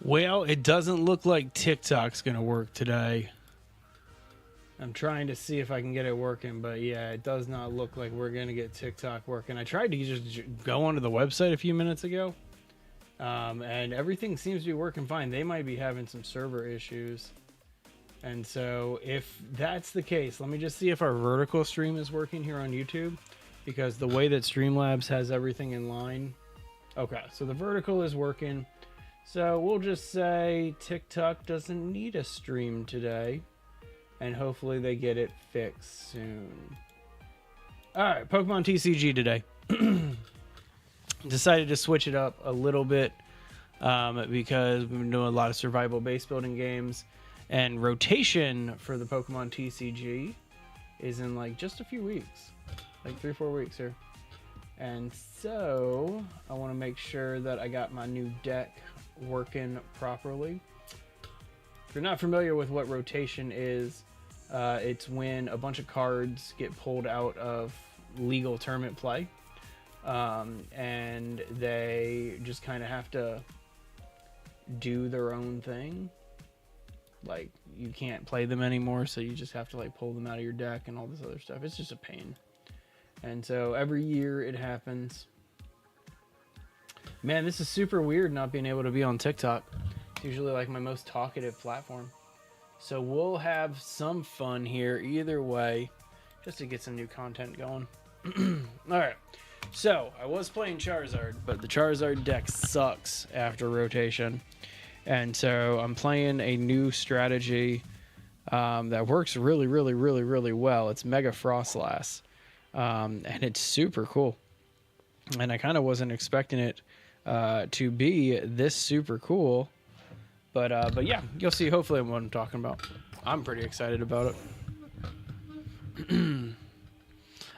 Well, it doesn't look like TikTok's going to work today. I'm trying to see if I can get it working, but yeah, it does not look like we're going to get TikTok working. I tried to just go onto the website a few minutes ago, and everything seems to be working fine. They might be having some server issues. And so if that's the case, let me just see if our vertical stream is working here on YouTube, because the way that Streamlabs has everything in line. Okay, so the vertical is working. So we'll just say TikTok doesn't need a stream today, and hopefully they get it fixed soon. All right, Pokemon TCG today. Decided to switch it up a little bit because we've been doing a lot of survival base building games, and rotation for the Pokemon TCG is in like just a few weeks, like 3-4 weeks here. And so I want to make sure that I got my new deck working properly. If you're not familiar with what rotation is, it's when a bunch of cards get pulled out of legal tournament play, and they just kind of have to do their own thing. Like, you can't play them anymore, so you just have to like pull them out of your deck and all this other stuff. It's just a pain. And so every year it happens. Man, this is super weird not being able to be on TikTok. It's usually like my most talkative platform. So we'll have some fun here either way, just to get some new content going. Alright, so I was playing Charizard, but the Charizard deck sucks after rotation. And so I'm playing a new strategy that works really, really, really, really well. It's Mega Frostlass. And it's super cool. And I kind of wasn't expecting it to be this super cool, but yeah, you'll see hopefully what I'm talking about. I'm pretty excited about it.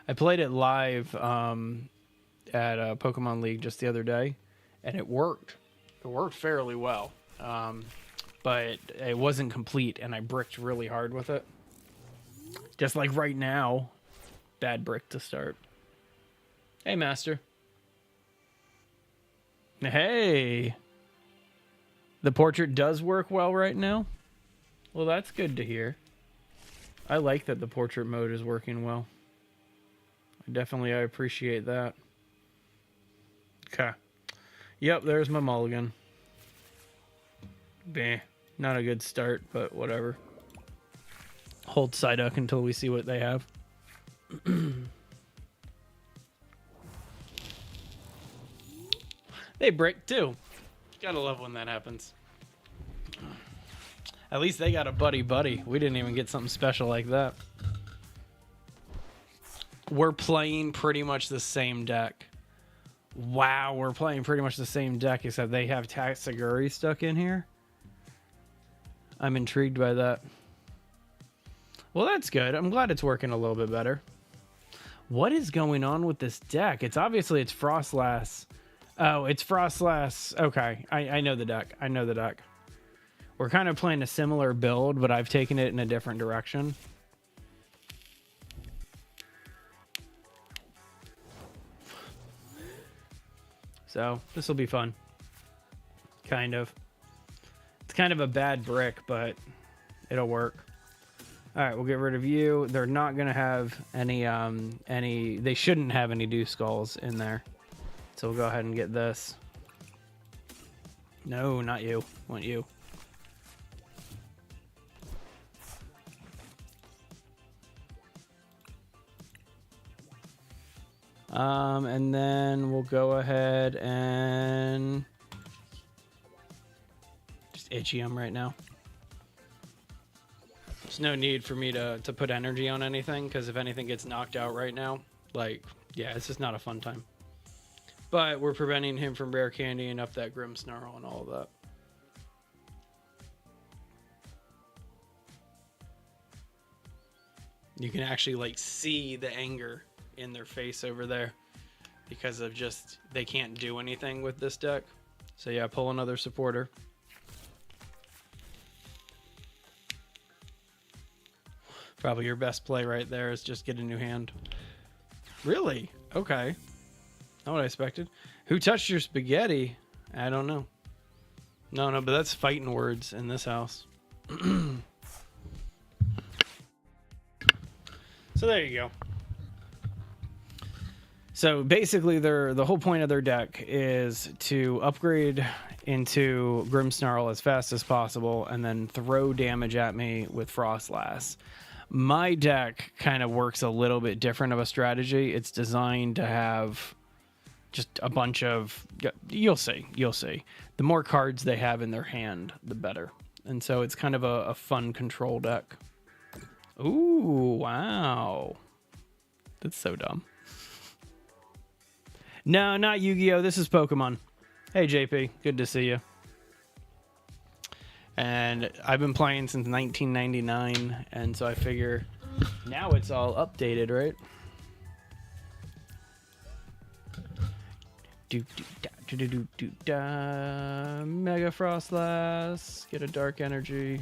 I played it live at Pokemon League just the other day, and it worked fairly well, but it wasn't complete, and I bricked really hard with it, just like right now. Bad brick to start. Hey, Master. Hey. The portrait does work well right now. Well, that's good to hear. I like that the portrait mode is working well. I appreciate that. Okay. Yep, there's my mulligan. Bah. Not a good start, but whatever. Hold Psyduck until we see what they have. They brick too. Gotta love when that happens. At least they got a buddy. We didn't even get something special like that. We're playing pretty much the same deck. Wow, we're playing pretty much the same deck, except they have Tatsuguri stuck in here. I'm intrigued by that. Well, that's good. I'm glad it's working a little bit better. What is going on with this deck? It's Frostlass. Oh, it's Frostlass. Okay, I know the deck. We're kind of playing a similar build, but I've taken it in a different direction. So this will be fun. Kind of. It's kind of a bad brick, but it'll work. All right, we'll get rid of you. They're not going to have any, they shouldn't have any Dew Skulls in there. So we'll go ahead and get this. No, not you. I want you. And then we'll go ahead and just itchy him right now. There's no need for me to put energy on anything, because if anything gets knocked out right now, like, yeah, it's just not a fun time. But we're preventing him from rare candy and up that Grim Snarl and all of that. You can actually like see the anger in their face over there because of just, they can't do anything with this deck. So yeah, pull another supporter. Probably your best play right there is just get a new hand. Really? Okay. Not what I expected. Who touched your spaghetti? I don't know. No, but that's fighting words in this house. So there you go. So basically, the whole point of their deck is to upgrade into Grimmsnarl as fast as possible and then throw damage at me with Frostlass. My deck kind of works a little bit different of a strategy. It's designed to have just a bunch of... You'll see. The more cards they have in their hand, the better. And so it's kind of a fun control deck. Ooh, wow. That's so dumb. No, not Yu-Gi-Oh! This is Pokemon. Hey, JP. Good to see you. And I've been playing since 1999, and so I figure now it's all updated, right? Mega Frostlass. Get a Dark Energy.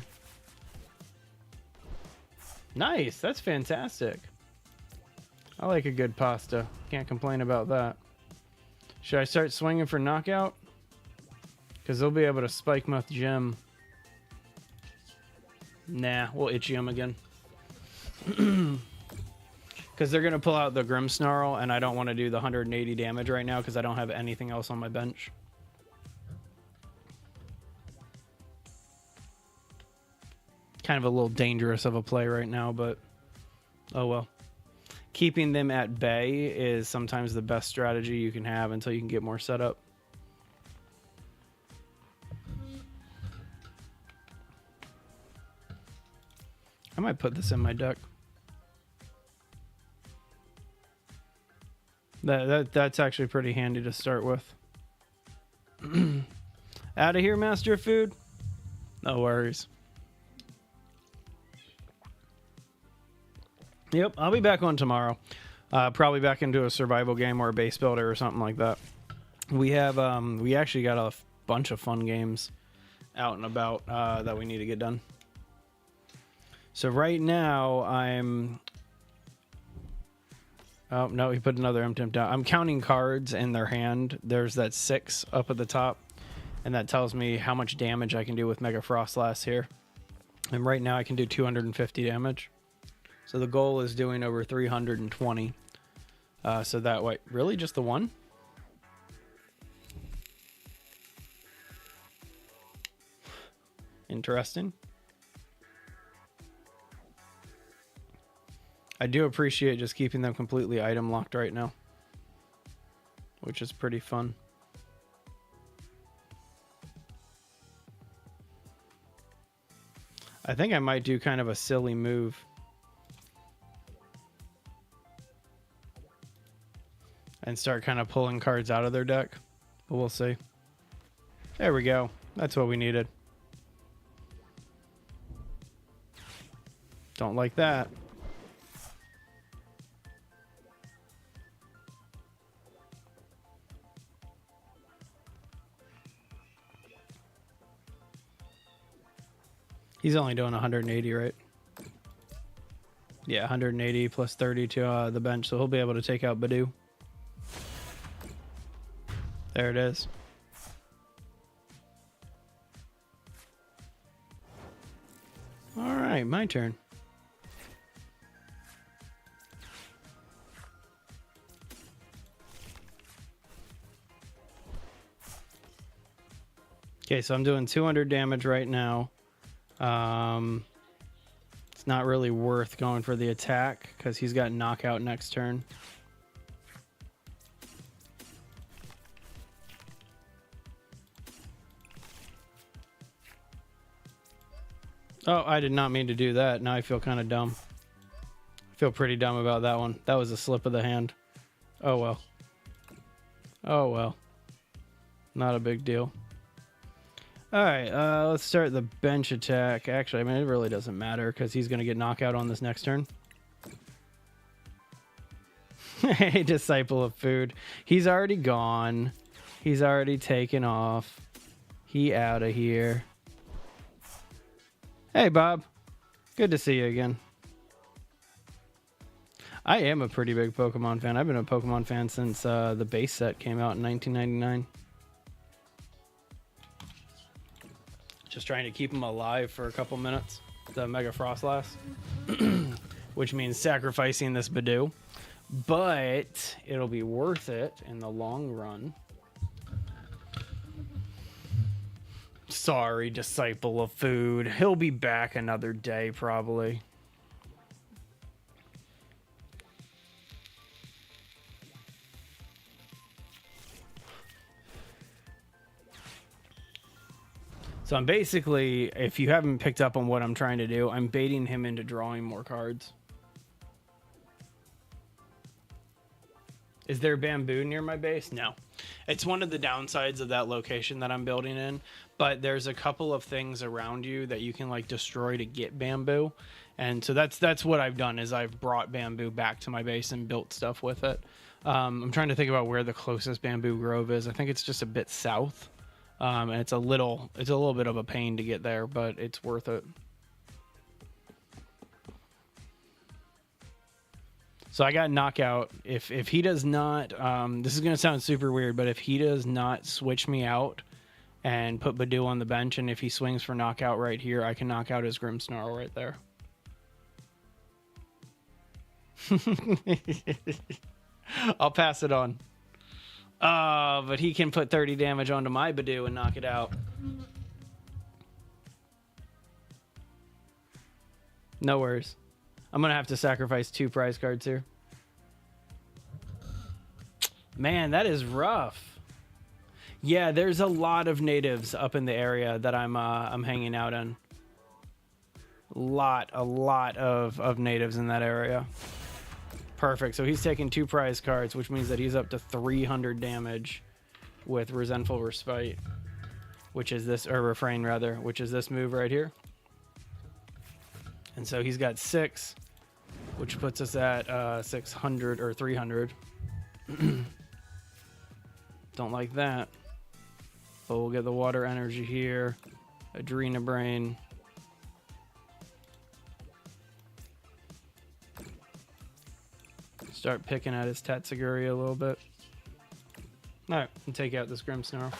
Nice. That's fantastic. I like a good pasta. Can't complain about that. Should I start swinging for knockout? Because they'll be able to Spike Muth Gem. Nah, we'll itchy them again. Because they're going to pull out the Grimmsnarl, and I don't want to do the 180 damage right now because I don't have anything else on my bench. Kind of a little dangerous of a play right now, but oh well. Keeping them at bay is sometimes the best strategy you can have until you can get more set up. I might put this in my deck. That's actually pretty handy to start with. Out of here, Master of Food. No worries. Yep, I'll be back on tomorrow. Probably back into a survival game or a base builder or something like that. We have we actually got a bunch of fun games out and about that we need to get done. So right now I'm... Oh, no, he put another M-Temp down. I'm counting cards in their hand. There's that 6 up at the top, and that tells me how much damage I can do with Mega Frostlass here. And right now I can do 250 damage. So the goal is doing over 320. So that way... Really? Just the one? Interesting. I do appreciate just keeping them completely item locked right now, which is pretty fun. I think I might do kind of a silly move. And start kind of pulling cards out of their deck. But we'll see. There we go. That's what we needed. Don't like that. He's only doing 180, right? Yeah, 180 plus 30 to the bench, so he'll be able to take out Badoo. There it is. All right, my turn. Okay, so I'm doing 200 damage right now. It's not really worth going for the attack because he's got knockout next turn. Oh, I did not mean to do that. Now I feel kind of dumb. I feel pretty dumb about that one. That was a slip of the hand. Oh well. Oh well. Not a big deal. Alright, let's start the bench attack. Actually, I mean, it really doesn't matter because he's going to get knockout on this next turn. Hey, Disciple of Food. He's already gone. He's already taken off. He out of here. Hey, Bob. Good to see you again. I am a pretty big Pokemon fan. I've been a Pokemon fan since the base set came out in 1999. Just trying to keep them alive for a couple minutes. The Mega Frostlass. Which means sacrificing this Badoo. But it'll be worth it in the long run. Sorry, Disciple of Food. He'll be back another day, probably. So I'm basically, if you haven't picked up on what I'm trying to do, I'm baiting him into drawing more cards. Is there bamboo near my base? No. It's one of the downsides of that location that I'm building in, but there's a couple of things around you that you can like destroy to get bamboo. And so that's what I've done is I've brought bamboo back to my base and built stuff with it. I'm trying to think about where the closest bamboo grove is. I think it's just a bit south. And it's a little bit of a pain to get there, but it's worth it. So I got knockout. If he does not, this is going to sound super weird, but if he does not switch me out and put Badoo on the bench, and if he swings for knockout right here, I can knock out his Grimmsnarl right there. I'll pass it on. But he can put 30 damage onto my Badoo and knock it out. No worries. I'm going to have to sacrifice 2 prize cards here. Man, that is rough. Yeah, there's a lot of natives up in the area that I'm hanging out in. A lot of natives in that area. Perfect. So he's taking 2 prize cards, which means that he's up to 300 damage with Resentful Respite, which is this, or Refrain rather, which is this move right here. And so he's got 6, which puts us at 600 or 300. Don't like that. But we'll get the water energy here. Adrena Brain. Start picking at his Tatsuguri a little bit. Alright, and take out this Grimmsnarl.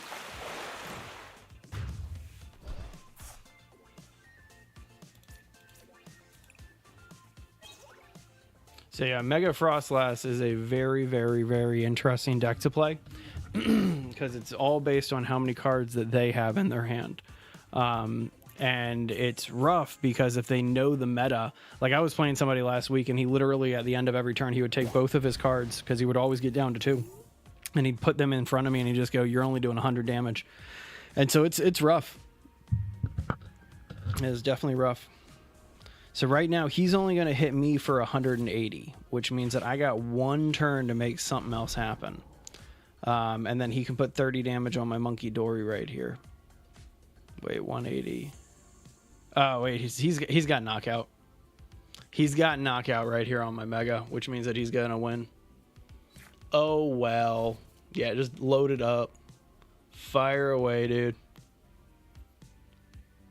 So yeah, Mega Frostlass is a very, very, very interesting deck to play. Because it's all based on how many cards that they have in their hand. And it's rough because if they know the meta, like I was playing somebody last week and he literally at the end of every turn, he would take both of his cards because he would always get down to 2 and he'd put them in front of me and he'd just go, you're only doing 100 damage. And so it's rough. It is definitely rough. So right now he's only going to hit me for 180, which means that I got 1 turn to make something else happen. And then he can put 30 damage on my Monkey Dory right here. Wait, 180. Oh, wait, he's got knockout. He's got knockout right here on my Mega, which means that he's going to win. Oh, well. Yeah, just load it up. Fire away, dude.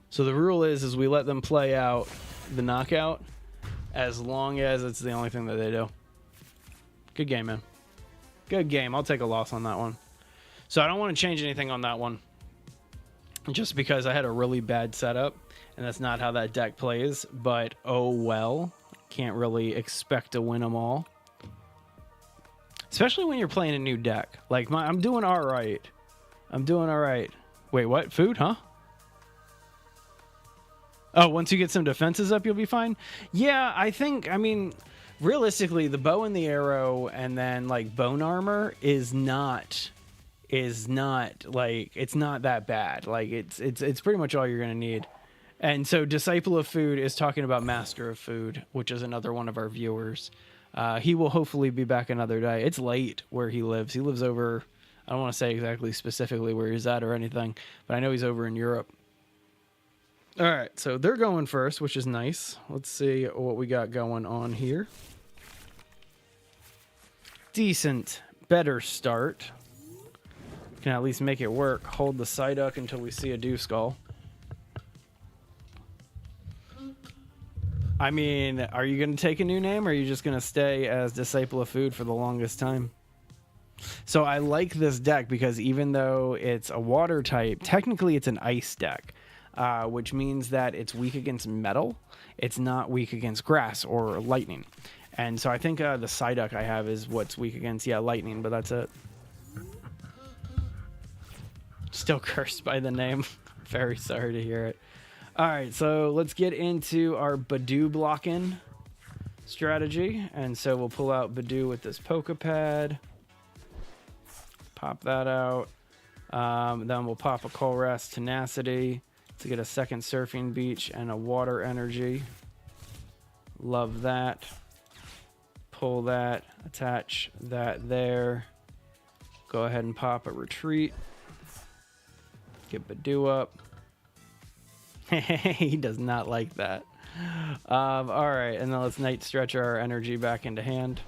So the rule is we let them play out the knockout as long as it's the only thing that they do. Good game, man. Good game. I'll take a loss on that one. So I don't want to change anything on that one. Just because I had a really bad setup, and that's not how that deck plays, but oh well. Can't really expect to win them all. Especially when you're playing a new deck. Like, I'm doing alright. I'm doing alright. Wait, what? Food, huh? Oh, once you get some defenses up, you'll be fine? Yeah, I mean, realistically, the bow and the arrow, and then, like, bone armor is not like, it's not that bad. Like it's pretty much all you're gonna need. And so Disciple of Food is talking about Master of Food, which is another one of our viewers. He will hopefully be back another day. It's late where he lives. He lives over, I don't want to say exactly specifically where he's at or anything, but I know he's over in Europe. All right, so they're going first, which is nice. Let's see what we got going on here. Decent, better start. Can at least make it work. Hold the Psyduck until we see a Dewskull. I mean, are you going to take a new name, or are you just going to stay as Disciple of Food for the longest time? So I like this deck because even though it's a water type, technically it's an ice deck. which means that it's weak against metal. It's not weak against grass or lightning. And so I think the Psyduck I have is what's weak against, lightning, but that's it. Still cursed by the name. Very sorry to hear it. All right, so let's get into our Badoo blocking strategy. And so we'll pull out Badoo with this Pokepad. Pop that out. Then we'll pop a Colress Tenacity to get a second Surfing Beach and a Water Energy. Love that. Pull that, attach that there. Go ahead and pop a Retreat. Get Badoo up. He does not like that. All right, and then let's Night Stretch our energy back into hand.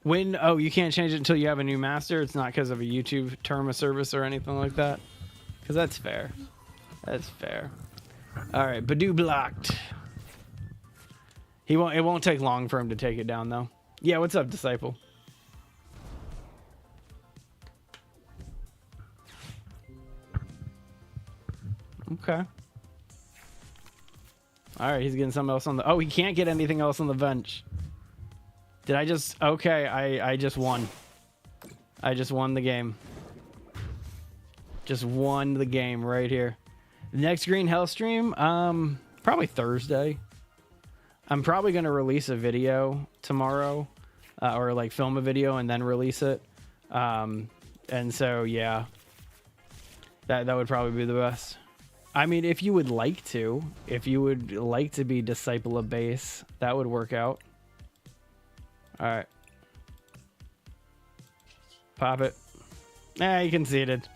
You can't change it until you have a new master. It's not because of a YouTube term of service or anything like that. Because that's fair. That's fair. All right, Badoo blocked. It won't take long for him to take it down, though. Yeah, what's up, Disciple? Okay. All right, he's getting something else on the... Oh, he can't get anything else on the bench. Did I just... Okay, I just won. I just won the game. Just won the game right here. Next Green Hell stream, probably Thursday. I'm probably going to release a video tomorrow, or like film a video and then release it. And so, yeah, that would probably be the best. I mean, if you would like to be Disciple of Base, that would work out. All right. Pop it. You conceded.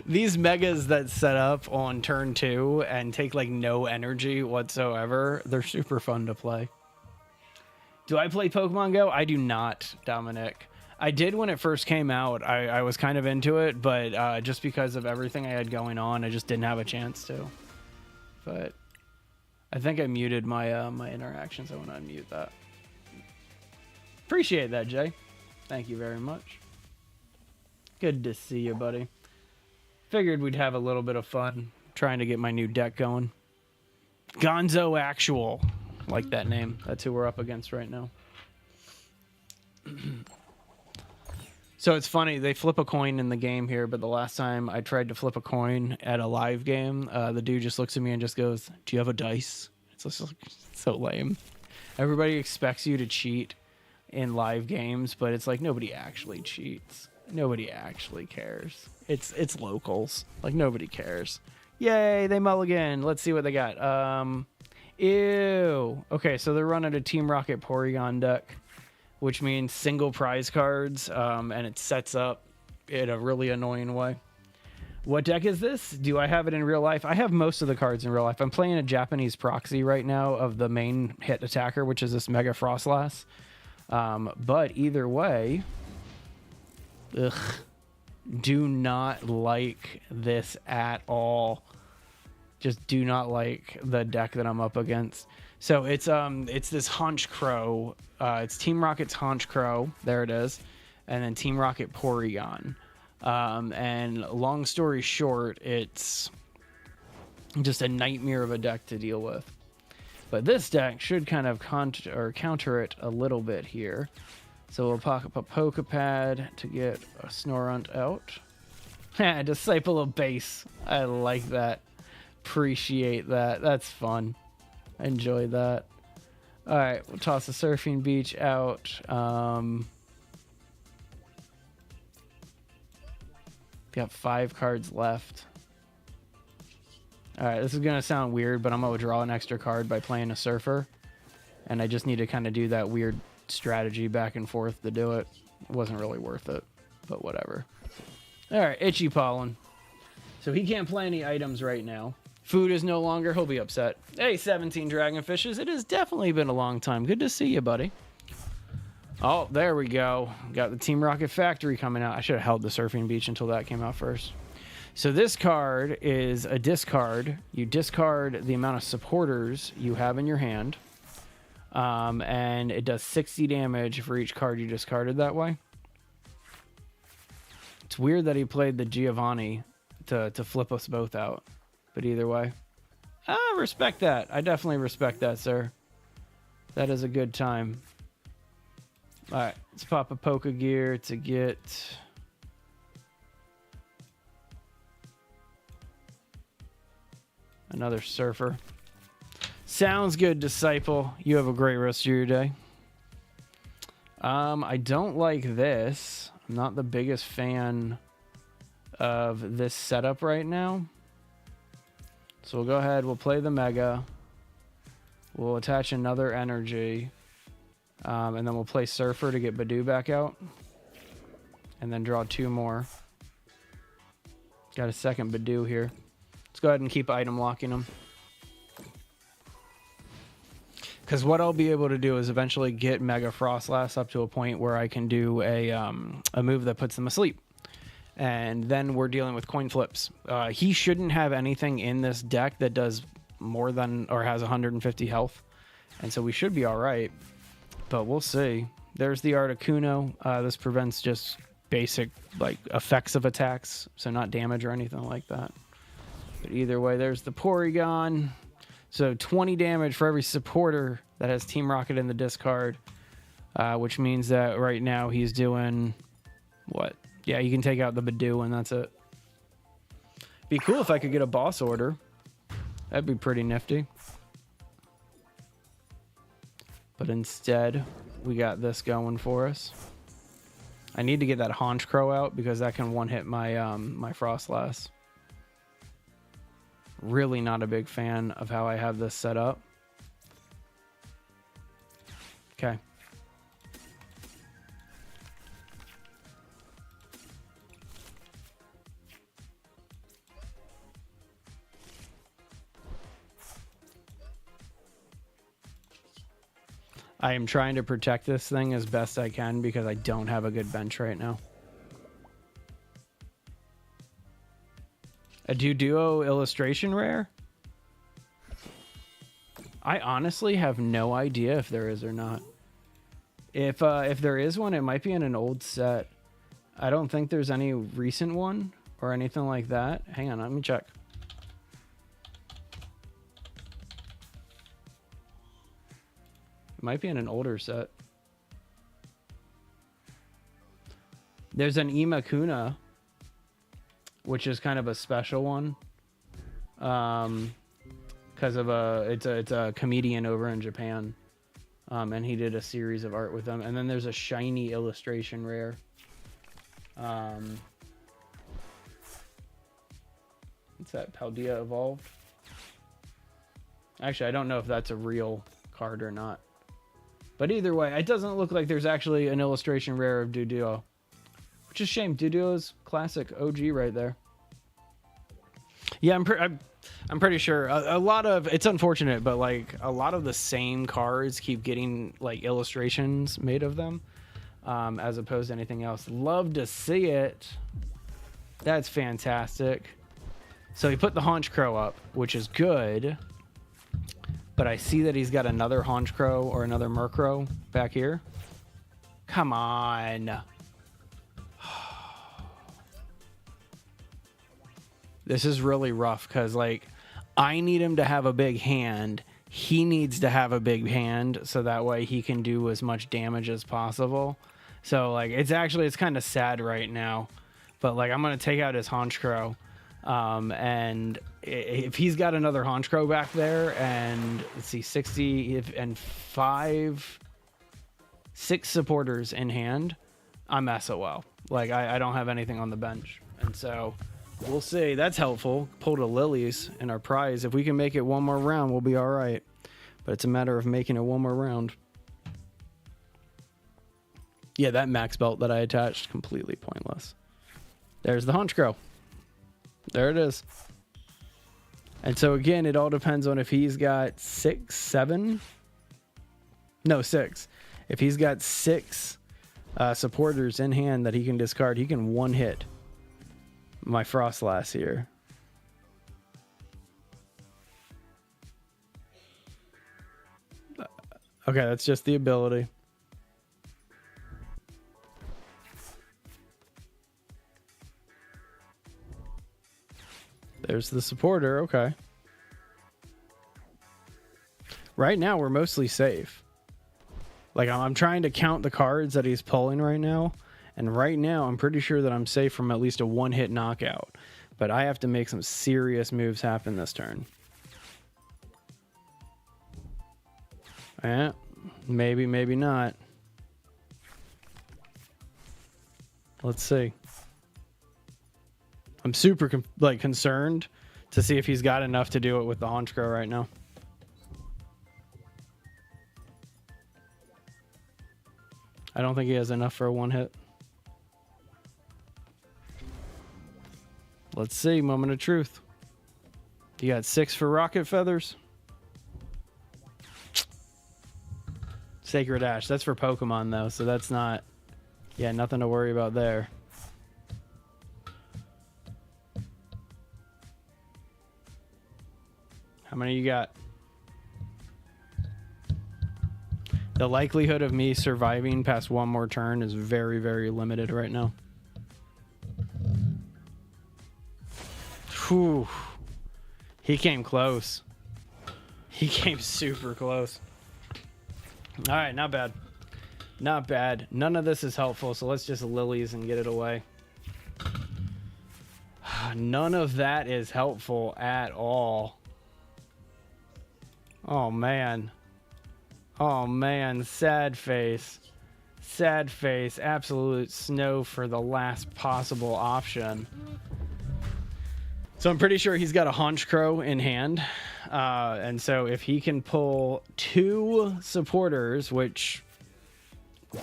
These megas that set up on turn 2 and take like no energy whatsoever, they're super fun to play. Do I play Pokemon Go? I do not, Dominic. I did when it first came out. I was kind of into it, but just because of everything I had going on, I just didn't have a chance to. But I think I muted my my interactions. I want to unmute that. Appreciate that, Jay. Thank you very much. Good to see you, buddy. Figured we'd have a little bit of fun trying to get my new deck going. Gonzo Actual. Like that name. That's who we're up against right now. So it's funny, they flip a coin in the game here, but the last time I tried to flip a coin at a live game, the dude just looks at me and just goes, "Do you have a dice?" It's just like, so lame. Everybody expects you to cheat in live games, but it's like nobody actually cheats. Nobody actually cares. It's locals. Like nobody cares. Yay, they mulligan. Let's see what they got. Ew. Okay, so they're running a Team Rocket Porygon deck, which means single prize cards, and it sets up in a really annoying way. What deck is this? Do I have it in real life? I have most of the cards in real life. I'm playing a Japanese proxy right now of the main hit attacker, which is this Mega Frostlass. But either way, do not like this at all. Just do not like the deck that I'm up against. So it's this Haunch Crow. It's Team Rocket's Haunch Crow. There it is. And then Team Rocket Porygon. And long story short, it's just a nightmare of a deck to deal with. But this deck should kind of counter it a little bit here. So we'll pop up a Pokepad to get a Snorunt out. Disciple of Base. I like that. Appreciate that. That's fun. Enjoy that. All right, we'll toss the Surfing Beach out. Got 5 cards left. All right, this is going to sound weird, but I'm going to draw an extra card by playing a Surfer. And I just need to kind of do that weird strategy back and forth to do it. It wasn't really worth it, but whatever. All right, Itchy Pollen. So he can't play any items right now. Food is no longer. He'll be upset. Hey, 17 Dragonfishes. It has definitely been a long time. Good to see you, buddy. Oh, there we go. Got the Team Rocket Factory coming out. I should have held the Surfing Beach until that came out first. So this card is a discard. You discard the amount of supporters you have in your hand. And it does 60 damage for each card you discarded that way. It's weird that he played the Giovanni to flip us both out. But either way, I respect that. I definitely respect that, sir. That is a good time. All right, let's pop a Poke Gear to get... another Surfer. Sounds good, Disciple. You have a great rest of your day. I don't like this. I'm not the biggest fan of this setup right now. So we'll go ahead. We'll play the Mega. We'll attach another energy. And then we'll play Surfer to get Badoo back out. And then draw 2 more. Got a second Badoo here. Let's go ahead and keep item locking them. Because what I'll be able to do is eventually get Mega Frostlass up to a point where I can do a move that puts them asleep. And then we're dealing with coin flips. He shouldn't have anything in this deck that does more than or has 150 health. And so we should be all right. But we'll see. There's the Articuno. This prevents just basic like effects of attacks. So not damage or anything like that. But either way, there's the Porygon. So 20 damage for every supporter that has Team Rocket in the discard. Which means that right now he's doing... what? Yeah, you can take out the Badoo and that's it. Be cool if I could get a boss order. That'd be pretty nifty. But instead, we got this going for us. I need to get that Honchkrow out because that can one-hit my my Frostlass. Really not a big fan of how I have this set up. Okay. I am trying to protect this thing as best I can because I don't have a good bench right now. A Duo illustration rare? I honestly have no idea if there is or not. If there is one, it might be in an old set. I don't think there's any recent one or anything like that. Hang on, let me check. It might be in an older set. There's an Imakuna, which is kind of a special one, because of it's a comedian over in Japan, and he did a series of art with them. And then there's a shiny illustration rare. What's that? Paldea Evolved. Actually, I don't know if that's a real card or not. But either way, it doesn't look like there's actually an illustration rare of Duo. Which is a shame. Duo's classic OG right there. Yeah, I'm pretty sure. A lot of... it's unfortunate, but like a lot of the same cards keep getting like illustrations made of them. As opposed to anything else. Love to see it. That's fantastic. So he put the Honchkrow up, which is good. But I see that he's got another Honchkrow or another Murkrow back here. Come on. This is really rough because, like, I need him to have a big hand. He needs to have a big hand so that way he can do as much damage as possible. So, like, it's kind of sad right now. But, like, I'm going to take out his Honchkrow. And if he's got another Honchkrow back there and let's see, 60 and 6 supporters in hand, I'm SOL. Like I don't have anything on the bench. And so we'll see. That's helpful. Pulled a Lilies in our prize. If we can make it one more round, we'll be all right. But it's a matter of making it one more round. Yeah, that max belt that I attached, completely pointless. There's the Honchkrow. There it is. And so again, it all depends on if he's got 6, 7. No, 6. If he's got 6 supporters in hand that he can discard, he can one hit my Frostlass here. Okay, that's just the ability. There's the supporter. Okay. Right now, we're mostly safe. Like, I'm trying to count the cards that he's pulling right now. And right now, I'm pretty sure that I'm safe from at least a one-hit knockout. But I have to make some serious moves happen this turn. Yeah, maybe, maybe not. Let's see. I'm super concerned to see if he's got enough to do it with the Honchkrow right now. I don't think he has enough for a one hit. Let's see. Moment of truth. You got 6 for Rocket Feathers. Sacred Ash. That's for Pokemon, though, so that's not... Yeah, nothing to worry about there. How many you got? The likelihood of me surviving past one more turn is very, very limited right now. Whew. He came close. He came super close. All right, not bad. Not bad. None of this is helpful, so let's just lilies and get it away. None of that is helpful at all. Oh, man. Oh, man. Sad face. Sad face. Absolute snow for the last possible option. So I'm pretty sure he's got a Honchkrow in hand. And so if he can pull 2 supporters, which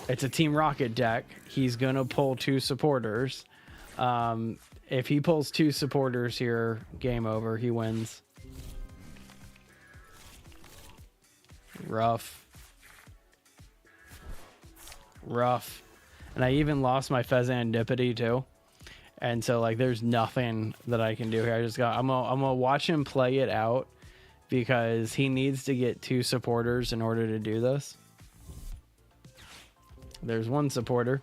it's a Team Rocket deck, he's going to pull 2 supporters. If he pulls 2 supporters here, game over. He wins. Rough. Rough. And I even lost my Fezandipity too. And so like there's nothing that I can do here. I'm gonna watch him play it out because he needs to get 2 supporters in order to do this. There's 1 supporter.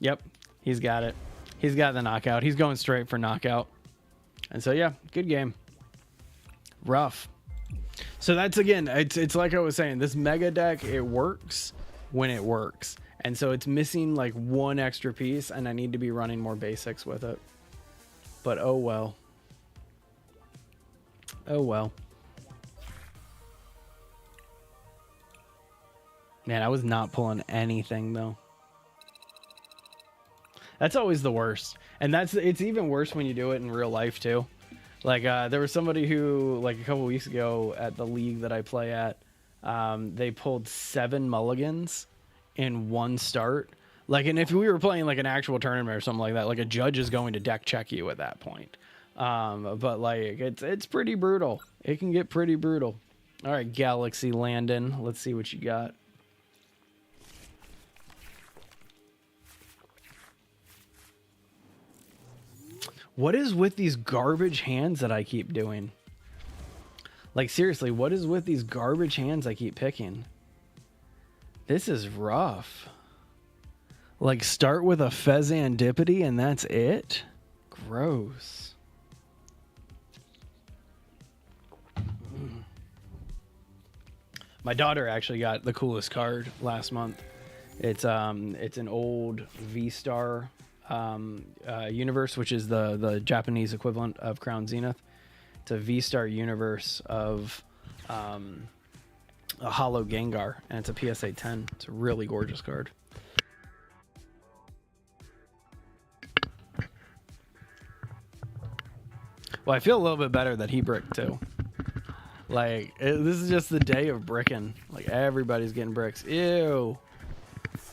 Yep, he's got it. He's got the knockout. He's going straight for knockout. And so, yeah, good game. Rough. So that's, again, it's like I was saying, this mega deck, it works when it works. And so it's missing like 1 extra piece, and I need to be running more basics with it. But oh well. Oh well. Man, I was not pulling anything, though. That's always the worst. And it's even worse when you do it in real life too. Like there was somebody who like a couple weeks ago at the league that I play at, they pulled 7 mulligans in 1 start. Like, and if we were playing like an actual tournament or something like that, like a judge is going to deck check you at that point. But like it's pretty brutal. It can get pretty brutal. All right, Galaxy Landon, let's see what you got. What is with these garbage hands that I keep doing? Like, seriously, what is with these garbage hands I keep picking? This is rough. Like, start with a Fezandipity and that's it? Gross. My daughter actually got the coolest card last month. It's an old V-Star universe, which is the Japanese equivalent of Crown Zenith. It's a V-Star universe of a hollow Gengar, and it's a PSA 10. It's a really gorgeous card. Well, I feel a little bit better that he bricked too. Like, this is just the day of bricking. Like, everybody's getting bricks. Ew.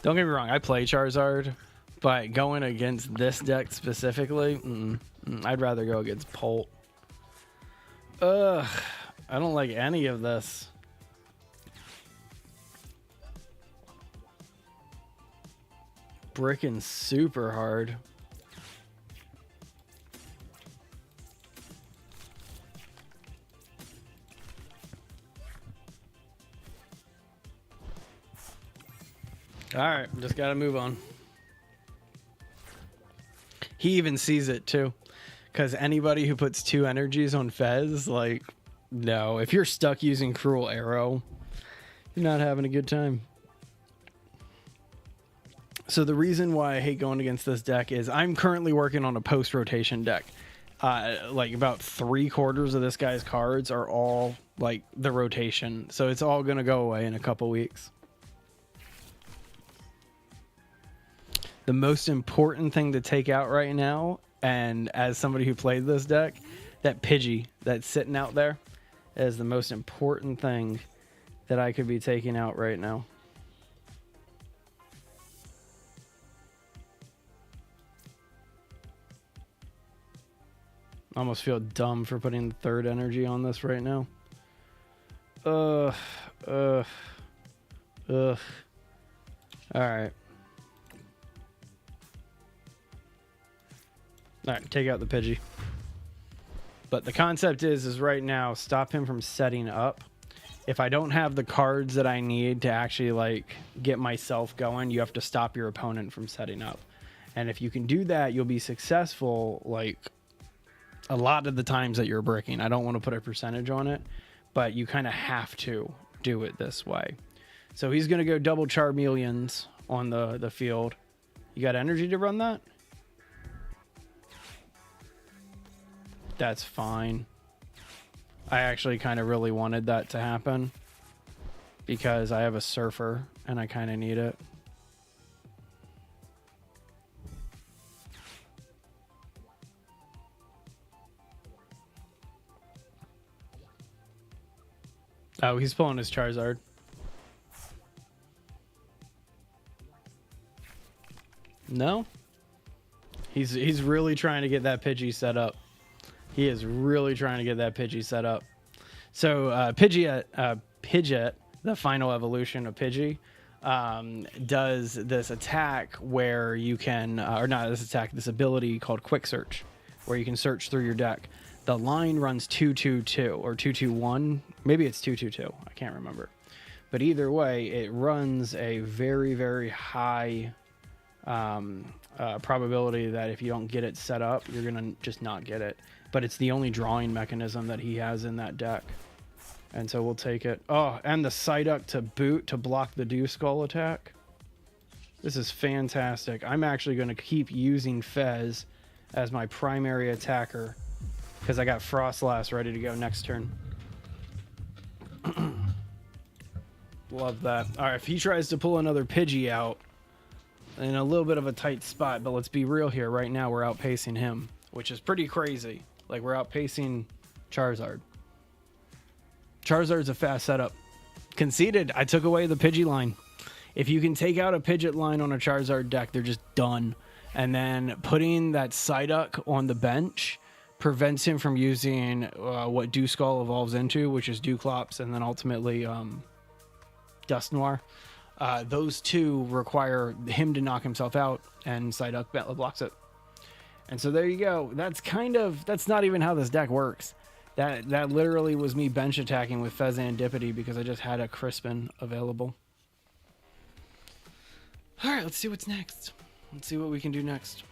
Don't get me wrong, I play Charizard, but going against this deck specifically, I'd rather go against Polt. Ugh, I don't like any of this. Bricking super hard. All right, just gotta move on. He even sees it too, because anybody who puts 2 energies on Fez, like, no, if you're stuck using Cruel Arrow, you're not having a good time. So the reason why I hate going against this deck is I'm currently working on a post-rotation deck. Like about 3/4 of this guy's cards are all like the rotation, so it's all gonna go away in a couple weeks. The most important thing to take out right now, and as somebody who played this deck, that Pidgey that's sitting out there is the most important thing that I could be taking out right now. I almost feel dumb for putting the 3rd energy on this right now. Ugh. Alright. Alright, take out the Pidgey. But the concept is right now, stop him from setting up. If I don't have the cards that I need to actually, like, get myself going, you have to stop your opponent from setting up. And if you can do that, you'll be successful, like, a lot of the times that you're breaking. I don't want to put a percentage on it, but you kind of have to do it this way. So he's going to go double Charmeleons on the field. You got energy to run that? That's fine. I actually kind of really wanted that to happen because I have a Surfer and I kind of need it. Oh, he's pulling his Charizard. No? He's really trying to get that Pidgey set up. He is really trying to get that Pidgey set up. So Pidgeot, the final evolution of Pidgey, does this attack where you can, or not this attack, this ability called Quick Search, where you can search through your deck. The line runs 2/2/2 or 2/2/1. Maybe it's 2/2/2. I can't remember. But either way, it runs a very, very high probability that if you don't get it set up, you're going to just not get it. But it's the only drawing mechanism that he has in that deck. And so we'll take it. Oh, and the Psyduck to boot to block the Dew Skull attack. This is fantastic. I'm actually going to keep using Fez as my primary attacker because I got Frostlass ready to go next turn. Love that. All right, if he tries to pull another Pidgey out in a little bit of a tight spot, but let's be real here. Right now, we're outpacing him, which is pretty crazy. Like, we're outpacing Charizard. Charizard's a fast setup. Conceded. I took away the Pidgey line. If you can take out a Pidgeot line on a Charizard deck, they're just done. And then putting that Psyduck on the bench prevents him from using what Dew Skull evolves into, which is Dewclops, and then ultimately Dust Noir. Those two require him to knock himself out, and Psyduck blocks it. And so there you go. That's not even how this deck works. That literally was me bench attacking with Fezandipity because I just had a Crispin available. All right, let's see what's next. Let's see what we can do next.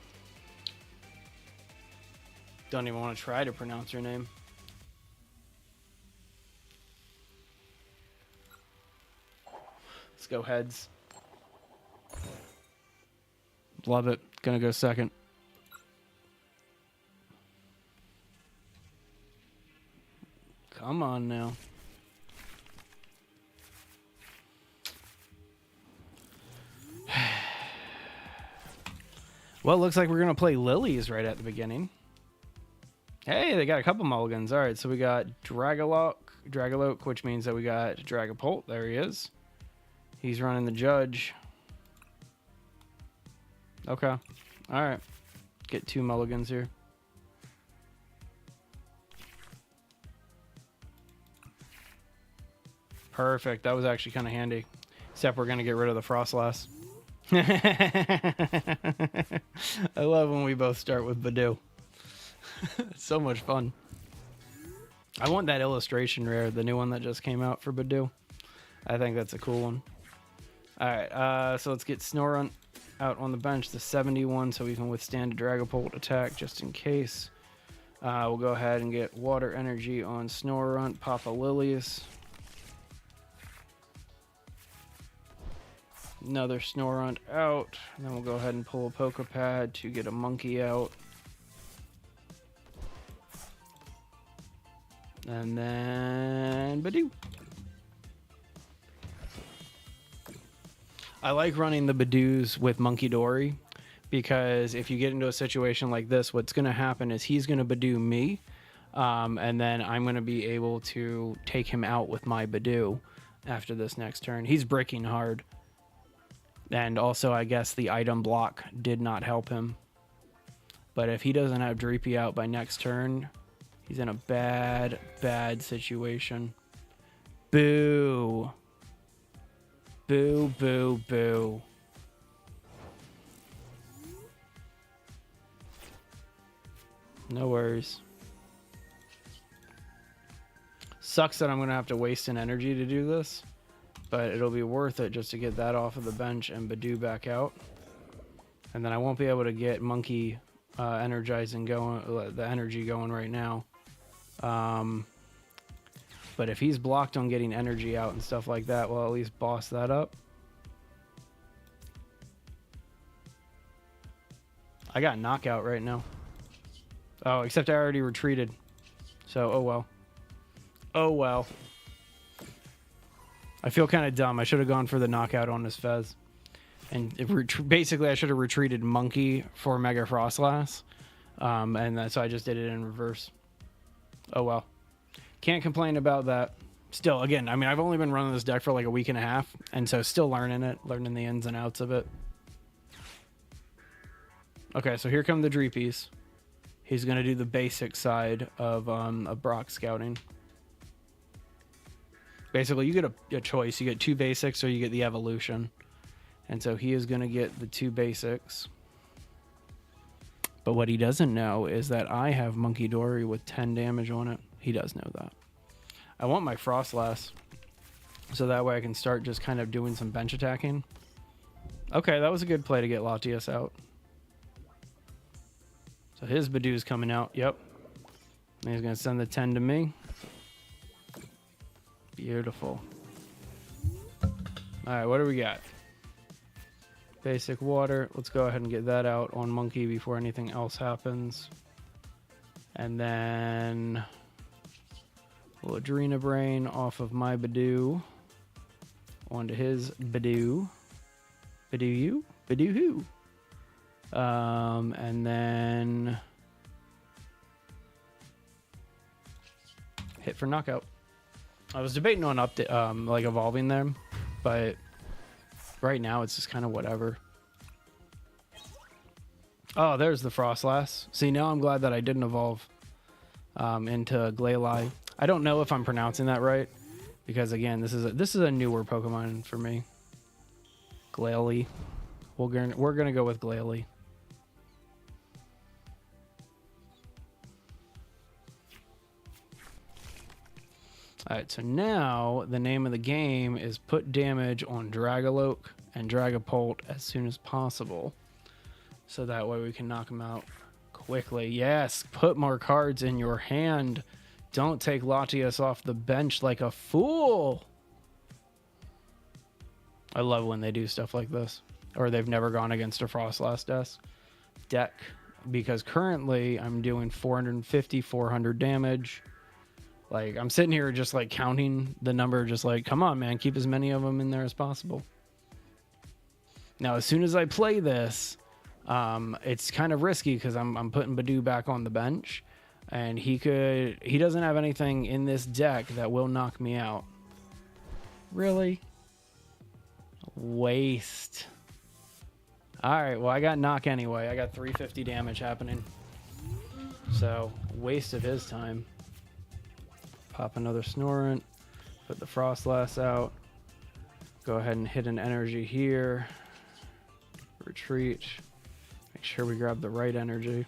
Don't even want to try to pronounce your name. Let's go heads. Love it. Gonna go second. Come on now. Well, it looks like we're going to play Lilies right at the beginning. Hey, they got a couple mulligans. All right, so we got Dragaloak, which means that we got Dragapult. There he is. He's running the Judge. Okay. All right. Get 2 mulligans here. Perfect. That was actually kind of handy. Except we're going to get rid of the Frostlass. I love when we both start with Badoo. It's so much fun. I want that illustration rare, the new one that just came out for Badoo. I think that's a cool one. All right, so let's get Snorunt out on the bench, the 71, so we can withstand a Dragapult attack just in case. We'll go ahead and get Water Energy on Snorunt, Papa Lilies. Another Snorunt out, and then we'll go ahead and pull a Pokepad to get a Monkey out. And then Badoo. I like running the Badoos with Monkey Dory because if you get into a situation like this, what's going to happen is he's going to Badoo me, and then I'm going to be able to take him out with my Badoo after this next turn. He's bricking hard. And also, I guess the item block did not help him. But if he doesn't have Dreepy out by next turn, he's in a bad, bad situation. Boo. Boo, boo, boo. No worries. Sucks that I'm going to have to waste an energy to do this, but it'll be worth it just to get that off of the bench and Badoo back out. And then I won't be able to get Monkey energizing going, the energy going right now. But if he's blocked on getting energy out and stuff like that, we'll at least boss that up. I got knockout right now. Oh, except I already retreated. So, oh well. Oh well. I feel kind of dumb. I should have gone for the knockout on this Fez. And basically, I should have retreated Monkey for Mega Frostlass. And so I just did it in reverse. Oh well. Can't complain about that. Still, again, I mean, I've only been running this deck for like a week and a half, and so still learning it, learning the ins and outs of it. Okay, so here come the Dreepies. He's going to do the basic side of Brock Scouting. Basically, you get a choice. You get 2 basics or you get the evolution. And so he is going to get the 2 basics. But what he doesn't know is that I have Monkey Dory with 10 damage on it. He does know that. I want my Frostlass, so that way I can start just kind of doing some bench attacking. Okay, that was a good play to get Latias out. So his Badoo's coming out. Yep. And he's going to send the 10 to me. Beautiful. All right, what do we got? Basic water. Let's go ahead and get that out on Monkey before anything else happens. And then we'll Adrena Brain off of my Badoo onto his Badoo. Badoo you? Badoo who? And then hit for knockout. I was debating on like evolving them, but right now it's just kind of whatever. Oh, there's the Frostlass. See, now I'm glad that I didn't evolve into Glalie. I don't know if I'm pronouncing that right, because again, this is a newer Pokemon for me. Glalie. We're gonna go with Glalie. Alright, so now the name of the game is put damage on Dragalope and Dragapult as soon as possible. So that way we can knock them out quickly. Yes, put more cards in your hand. Don't take Latias off the bench like a fool. I love when they do stuff like this. Or they've never gone against a Frostlass deck. Because currently I'm doing 450, 400 damage. Like, I'm sitting here just, like, counting the number, just like, come on, man, keep as many of them in there as possible. Now, as soon as I play this, it's kind of risky because I'm putting Badoo back on the bench, and he doesn't have anything in this deck that will knock me out. Really? Waste. Alright, well, I got knock anyway. I got 350 damage happening. So, waste of his time. Pop another Snorunt, put the Frostlass out, go ahead and hit an energy here, retreat, make sure we grab the right energy,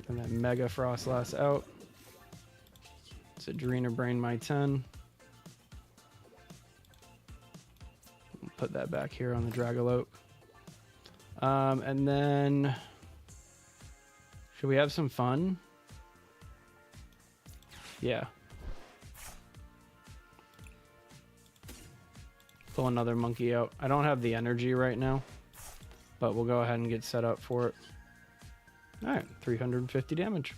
and then Mega Frostlass out. It's Adrena Brain my 10. put that back here on the Dragalope. And then, should we have some fun? Yeah. Pull another monkey out. I don't have the energy right now, but we'll go ahead and get set up for it. All right, 350 damage.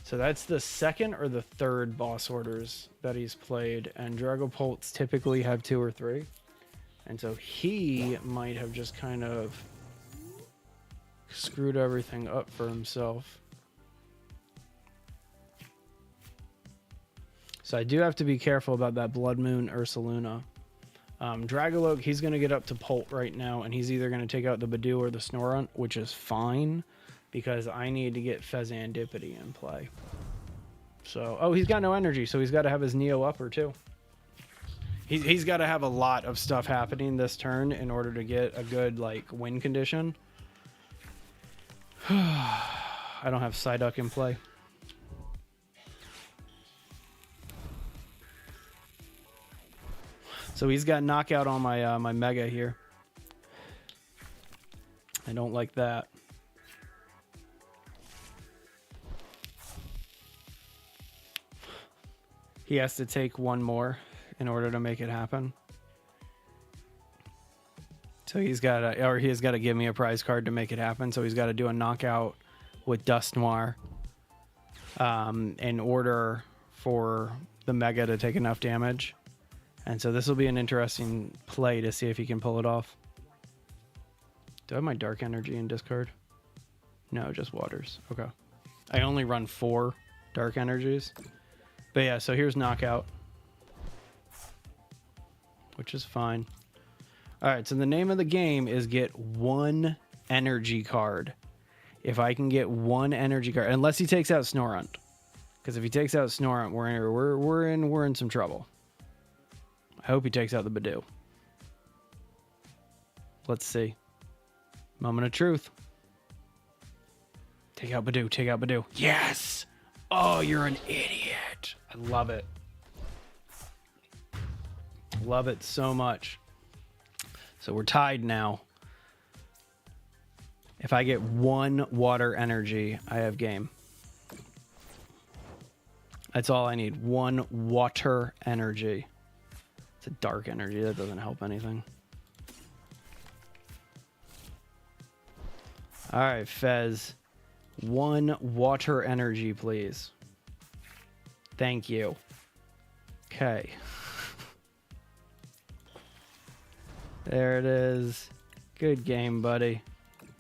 So that's the second or the third boss orders that he's played, and Dragapults typically have 2 or 3. And so he might have just kind of screwed everything up for himself. So I do have to be careful about that Blood Moon Ursaluna. Dragalope, he's going to get up to Pult right now, and he's either going to take out the Badoo or the Snorunt, which is fine, because I need to get Fezandipity in play. So, oh, he's got no energy, so he's got to have his Neo Upper, too. He's got to have a lot of stuff happening this turn in order to get a good, like, win condition. I don't have Psyduck in play. So he's got knockout on my my Mega here. I don't like that. He has to take one more in order to make it happen. So he's got to, or he's got to give me a prize card to make it happen. So he's got to do a knockout with Dusknoir in order for the Mega to take enough damage. And so this will be an interesting play to see if he can pull it off. Do I have my Dark Energy in discard? No, just Waters. Okay. I only run 4 Dark Energies. But yeah, so here's Knockout, which is fine. All right, so the name of the game is get 1 energy card. If I can get 1 energy card, unless he takes out Snorunt. Because if he takes out Snorunt, we're in some trouble. I hope he takes out the Badoo. Let's see. Moment of truth. Take out Badoo. Take out Badoo. Yes! Oh, you're an idiot. I love it. Love it so much. So we're tied now. If I get 1 water energy, I have game. That's all I need. 1 water energy. It's a dark energy. That doesn't help anything. All right, Fez. 1 water energy, please. Thank you. Okay. There it is. Good game, buddy.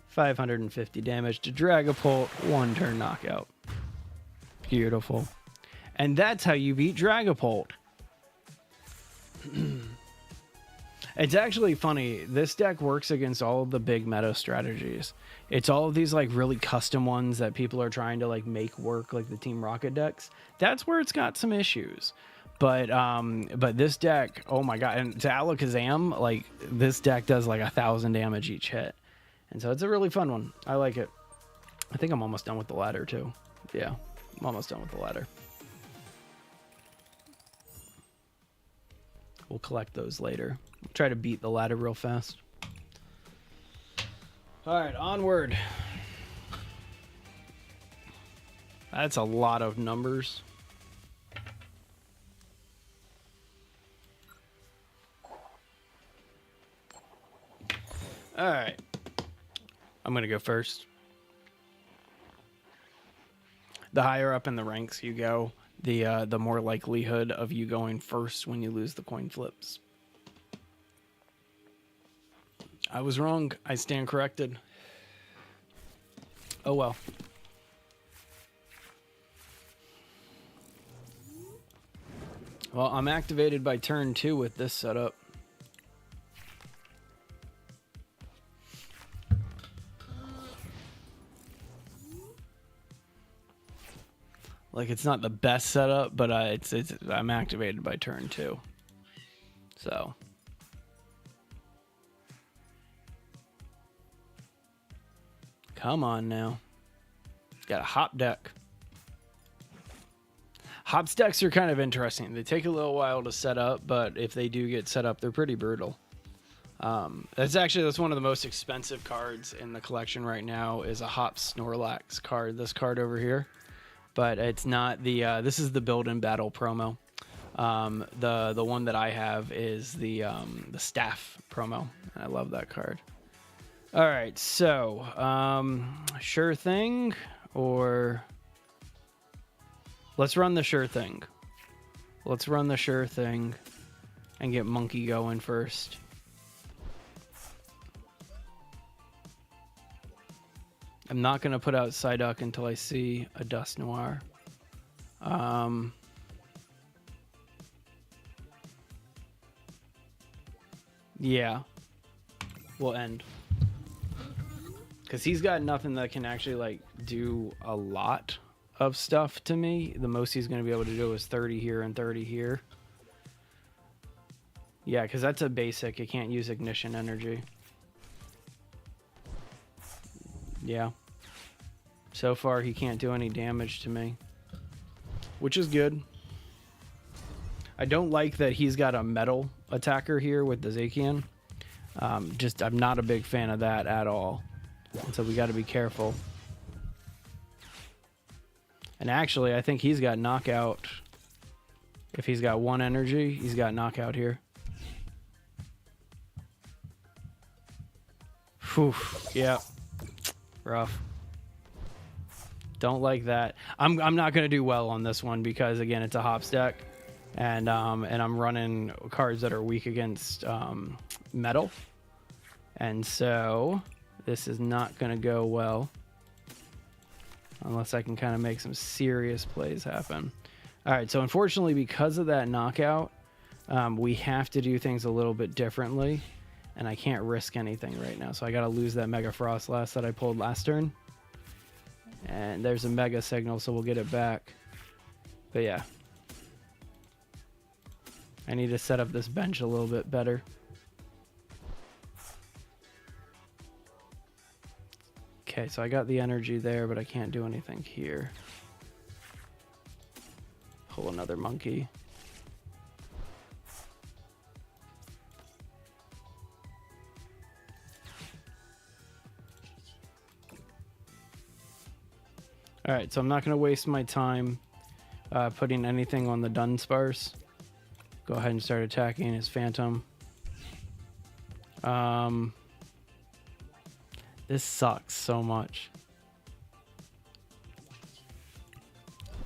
550 damage to Dragapult. 1 turn knockout. Beautiful. And that's how you beat Dragapult. It's actually funny. This deck works against all of the big meta strategies. It's all of these like really custom ones that people are trying to like make work, like the Team Rocket decks. That's where it's got some issues. But this deck, oh my god! And to Alakazam, like this deck does like 1,000 damage each hit, and so it's a really fun one. I like it. I think I'm almost done with the ladder too. Yeah, I'm almost done with the ladder. We'll collect those later. We'll try to beat the ladder real fast. All right, onward. That's a lot of numbers. All right. I'm going to go first. The higher up in the ranks you go, the more likelihood of you going first when you lose the coin flips. I was wrong. I stand corrected. Oh well. Well, I'm activated by turn 2 with this setup. Like, it's not the best setup, but I'm activated by turn 2. So. Come on now. Got a hop deck. Hops decks are kind of interesting. They take a little while to set up, but if they do get set up, they're pretty brutal. That's one of the most expensive cards in the collection right now is a Hops Snorlax card. This card over here, but it's not the. This is the Build and Battle promo. The one that I have is the Staff promo. I love that card. All right, so sure thing, or let's run the sure thing. Let's run the sure thing and get Monkey going first. I'm not going to put out Psyduck until I see a Dust Noir. Yeah, we'll end. Because he's got nothing that can actually, like, do a lot of stuff to me. The most he's going to be able to do is 30 here and 30 here. Yeah, because that's a basic. It can't use Ignition Energy. Yeah. So far, he can't do any damage to me. Which is good. I don't like that he's got a metal attacker here with the Zacian. I'm not a big fan of that at all. And so we got to be careful. And actually, I think he's got knockout. If he's got one energy, he's got knockout here. Whew. Yeah. Rough. Don't like that. I'm not going to do well on this one because, again, it's a Hops deck. And I'm running cards that are weak against metal. And so this is not going to go well. Unless I can kind of make some serious plays happen. All right, so unfortunately, because of that knockout, we have to do things a little bit differently. And I can't risk anything right now. So I got to lose that Mega Frostlass that I pulled last turn. And there's a Mega Signal, so we'll get it back. But yeah. I need to set up this bench a little bit better. Okay, so I got the energy there, but I can't do anything here. Pull another monkey. Alright, so I'm not going to waste my time putting anything on the Dunsparce. Go ahead and start attacking his Phantom. This sucks so much.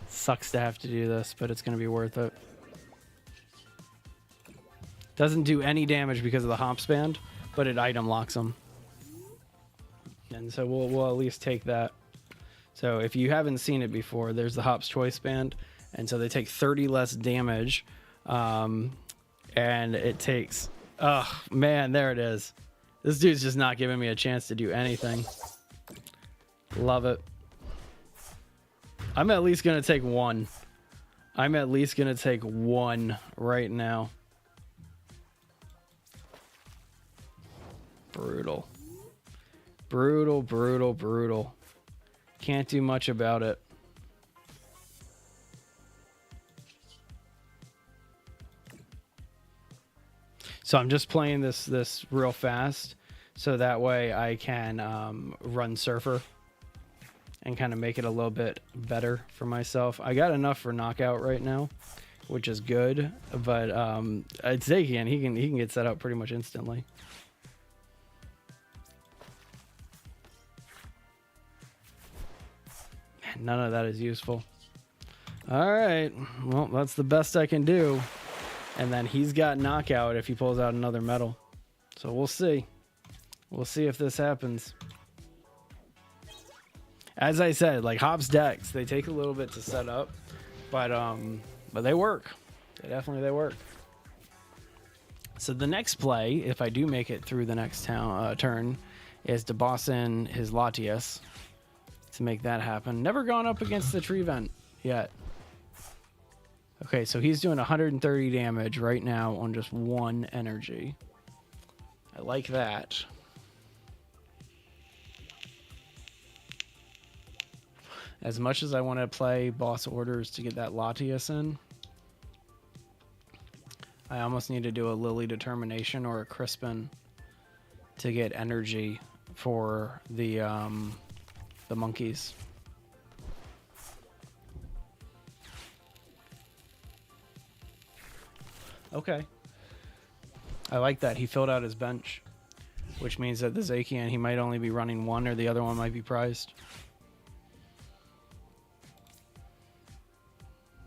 Sucks to have to do this, but it's going to be worth it. Doesn't do any damage because of the Hops Band, but it item locks him. And so we'll at least take that. So if you haven't seen it before, there's the Hops Choice Band, and so they take 30 less damage. And it takes... Oh, man, there it is. This dude's just not giving me a chance to do anything. Love it. I'm at least going to take one. I'm at least going to take one right now. Brutal. Brutal, brutal, brutal. Can't do much about it. So I'm just playing this real fast, so that way I can run Surfer and kind of make it a little bit better for myself. I got enough for knockout right now, which is good, but it's Zacian. He can get set up pretty much instantly. Man, none of that is useful. All right, well, that's the best I can do. And then he's got knockout if he pulls out another metal. So we'll see. We'll see if this happens. As I said, like Hops decks, they take a little bit to set up, but they work. They work. So the next play, if I do make it through the next turn, is to boss in his Latias to make that happen. Never gone up against the Tree Vent yet. Okay, so he's doing 130 damage right now on just one energy. I like that. As much as I want to play boss orders to get that Latias in, I almost need to do a Lily Determination or a Crispin to get energy for the monkeys. Okay. I like that. He filled out his bench, which means that the Zacian, he might only be running one, or the other one might be prized.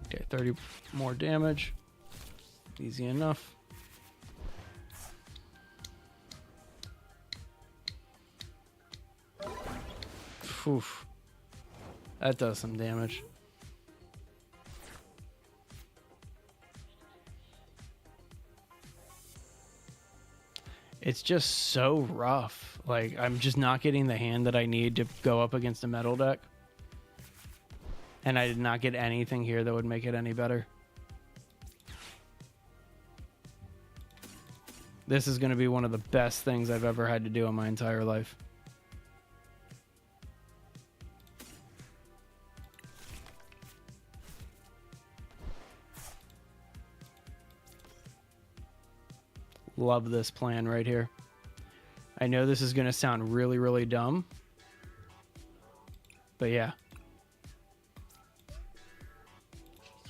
Okay, 30 more damage. Easy enough. Oof. That does some damage. It's just so rough. Like, I'm just not getting the hand that I need to go up against a metal deck. And I did not get anything here that would make it any better. This is going to be one of the best things I've ever had to do in my entire life. Love this plan right here. I know this is going to sound really, really dumb. But yeah.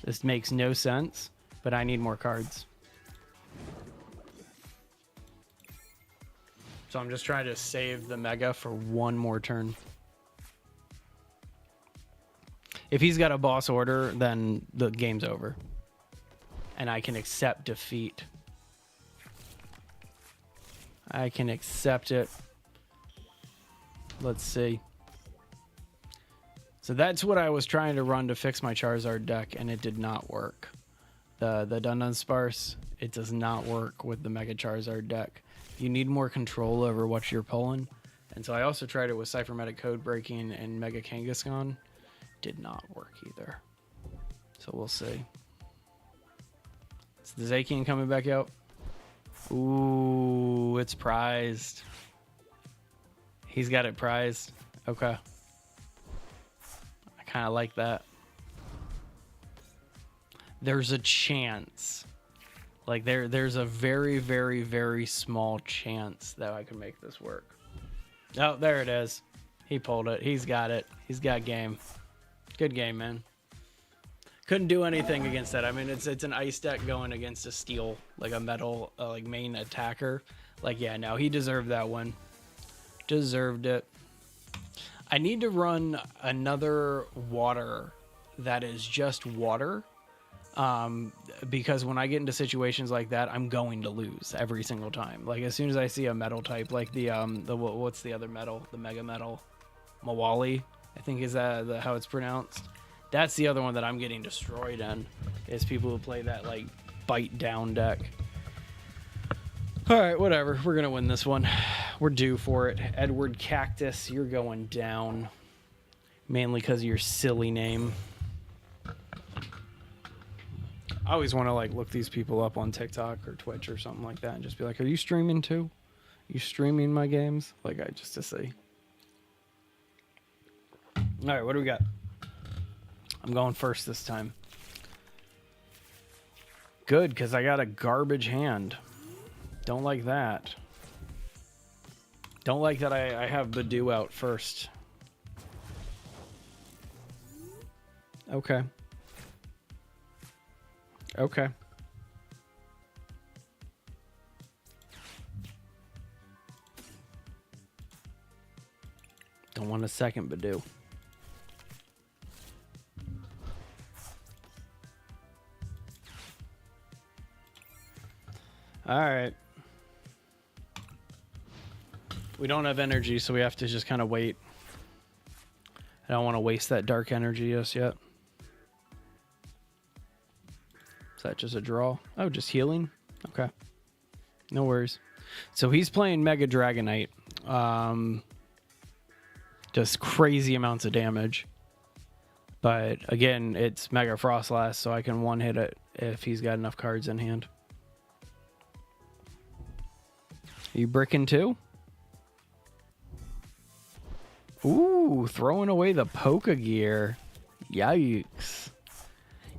This makes no sense, but I need more cards. So I'm just trying to save the Mega for one more turn. If he's got a boss order, then the game's over. And I can accept defeat. I can accept it. Let's see. So that's what I was trying to run to fix my Charizard deck, and it did not work. The Dun Sparse, it does not work with the Mega Charizard deck. You need more control over what you're pulling. And so I also tried it with Cybermetic Code Breaking and Mega Kangaskhan. Did not work either. So we'll see. Is the Zacian coming back out? Ooh, it's prized. He's got it prized. Okay. I kind of like that. There's a chance. Like, there's a very, very, very small chance that I can make this work. Oh, there it is. He pulled it. He's got it. He's got game. Good game, man. Couldn't do anything against that. I mean, it's an ice deck going against a steel, like a metal, like main attacker. Like, yeah, no, he deserved that one. Deserved it. I need to run another water that is just water. Because when I get into situations like that, I'm going to lose every single time. Like, as soon as I see a metal type, like the what's the other metal? The Mega Metal, Mawali, I think is that how it's pronounced. That's the other one that I'm getting destroyed in, is people who play that, like, bite down deck. All right, whatever. We're going to win this one. We're due for it. Edward Cactus, you're going down. Mainly because of your silly name. I always want to, like, look these people up on TikTok or Twitch or something like that and just be like, are you streaming too? Are you streaming my games? Like, just to see. All right, what do we got? I'm going first this time. Good, because I got a garbage hand. Don't like that. Don't like that I have Badoo out first. Okay. Okay. Don't want a second Badoo. All right. We don't have energy, so we have to just kind of wait. I don't want to waste that dark energy just yet. Is that just a draw? Oh, just healing? Okay. No worries. So he's playing Mega Dragonite. Just crazy amounts of damage. But again, it's Mega Frostlass, so I can one-hit it if he's got enough cards in hand. Are you bricking too? Ooh, throwing away the Poke Gear. Yikes.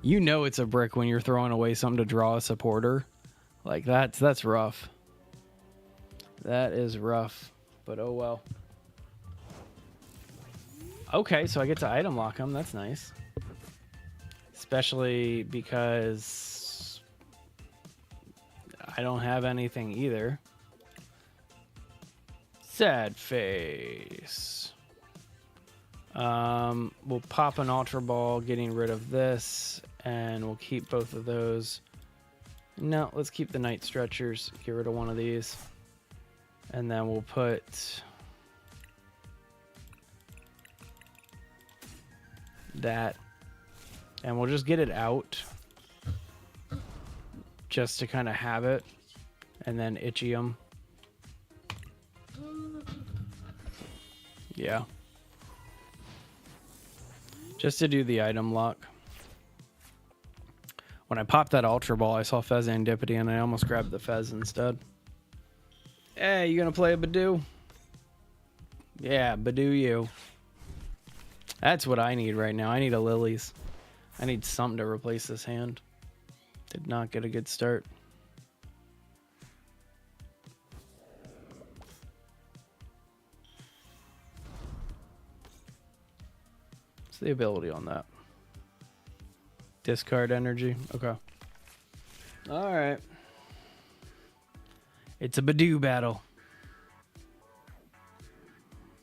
You know it's a brick when you're throwing away something to draw a supporter. Like, that's rough. That is rough. But oh well. Okay, so I get to item lock him. That's nice. Especially because I don't have anything either. Sad face. We'll pop an Ultra Ball, getting rid of this, and we'll keep both of those. No, let's keep the Night Stretchers. Get rid of one of these. And then we'll put that. And we'll just get it out. Just to kind of have it. And then itchy them. Yeah. Just to do the item lock. When I popped that Ultra Ball, I saw Fezandipity and I almost grabbed the Fez instead. Hey, you gonna play a Badoo? Yeah, Badoo you. That's what I need right now. I need a Lilies. I need something to replace this hand. Did not get a good start. What's the ability on that? Discard energy. Okay. All right. It's a Badoo battle.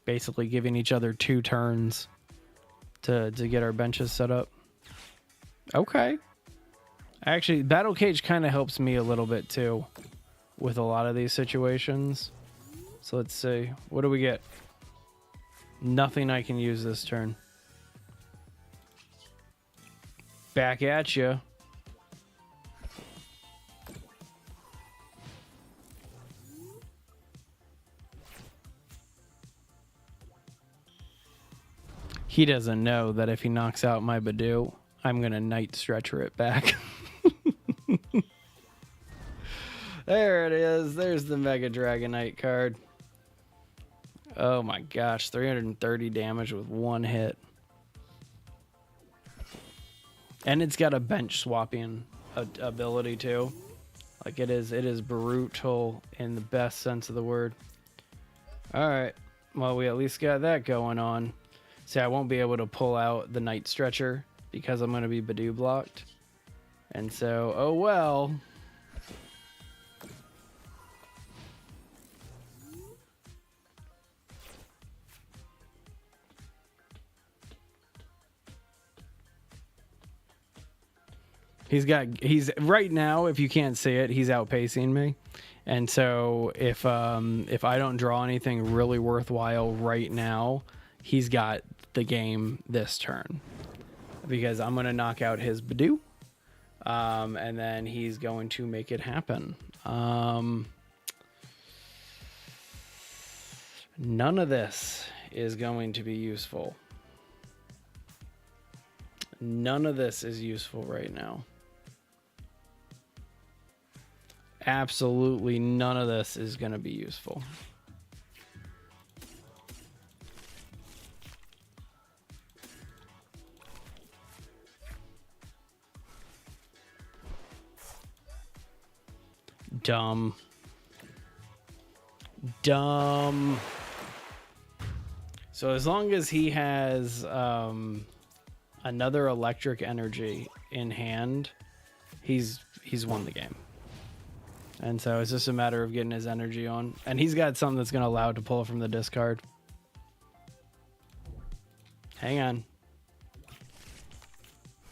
Basically giving each other 2 turns to get our benches set up. Okay. Actually, Battle Cage kind of helps me a little bit too with a lot of these situations. So let's see. What do we get? Nothing I can use this turn. Back at you. He doesn't know that if he knocks out my Badoo, I'm going to Night Stretcher it back. There it is. There's the Mega Dragonite card. Oh my gosh, 330 damage with 1 hit. And it's got a bench swapping ability too. Like it is brutal in the best sense of the word. All right. Well, we at least got that going on. See, I won't be able to pull out the Night Stretcher because I'm going to be Badoo blocked. And so, oh well. He's right now, if you can't see it, he's outpacing me. And so if I don't draw anything really worthwhile right now, he's got the game this turn. Because I'm going to knock out his Badoo. And then he's going to make it happen. None of this is going to be useful. None of this is useful right now. Absolutely none of this is going to be useful. Dumb. So as long as he has another electric energy in hand, he's won the game. And so it's just a matter of getting his energy on. And he's got something that's going to allow it to pull from the discard. Hang on.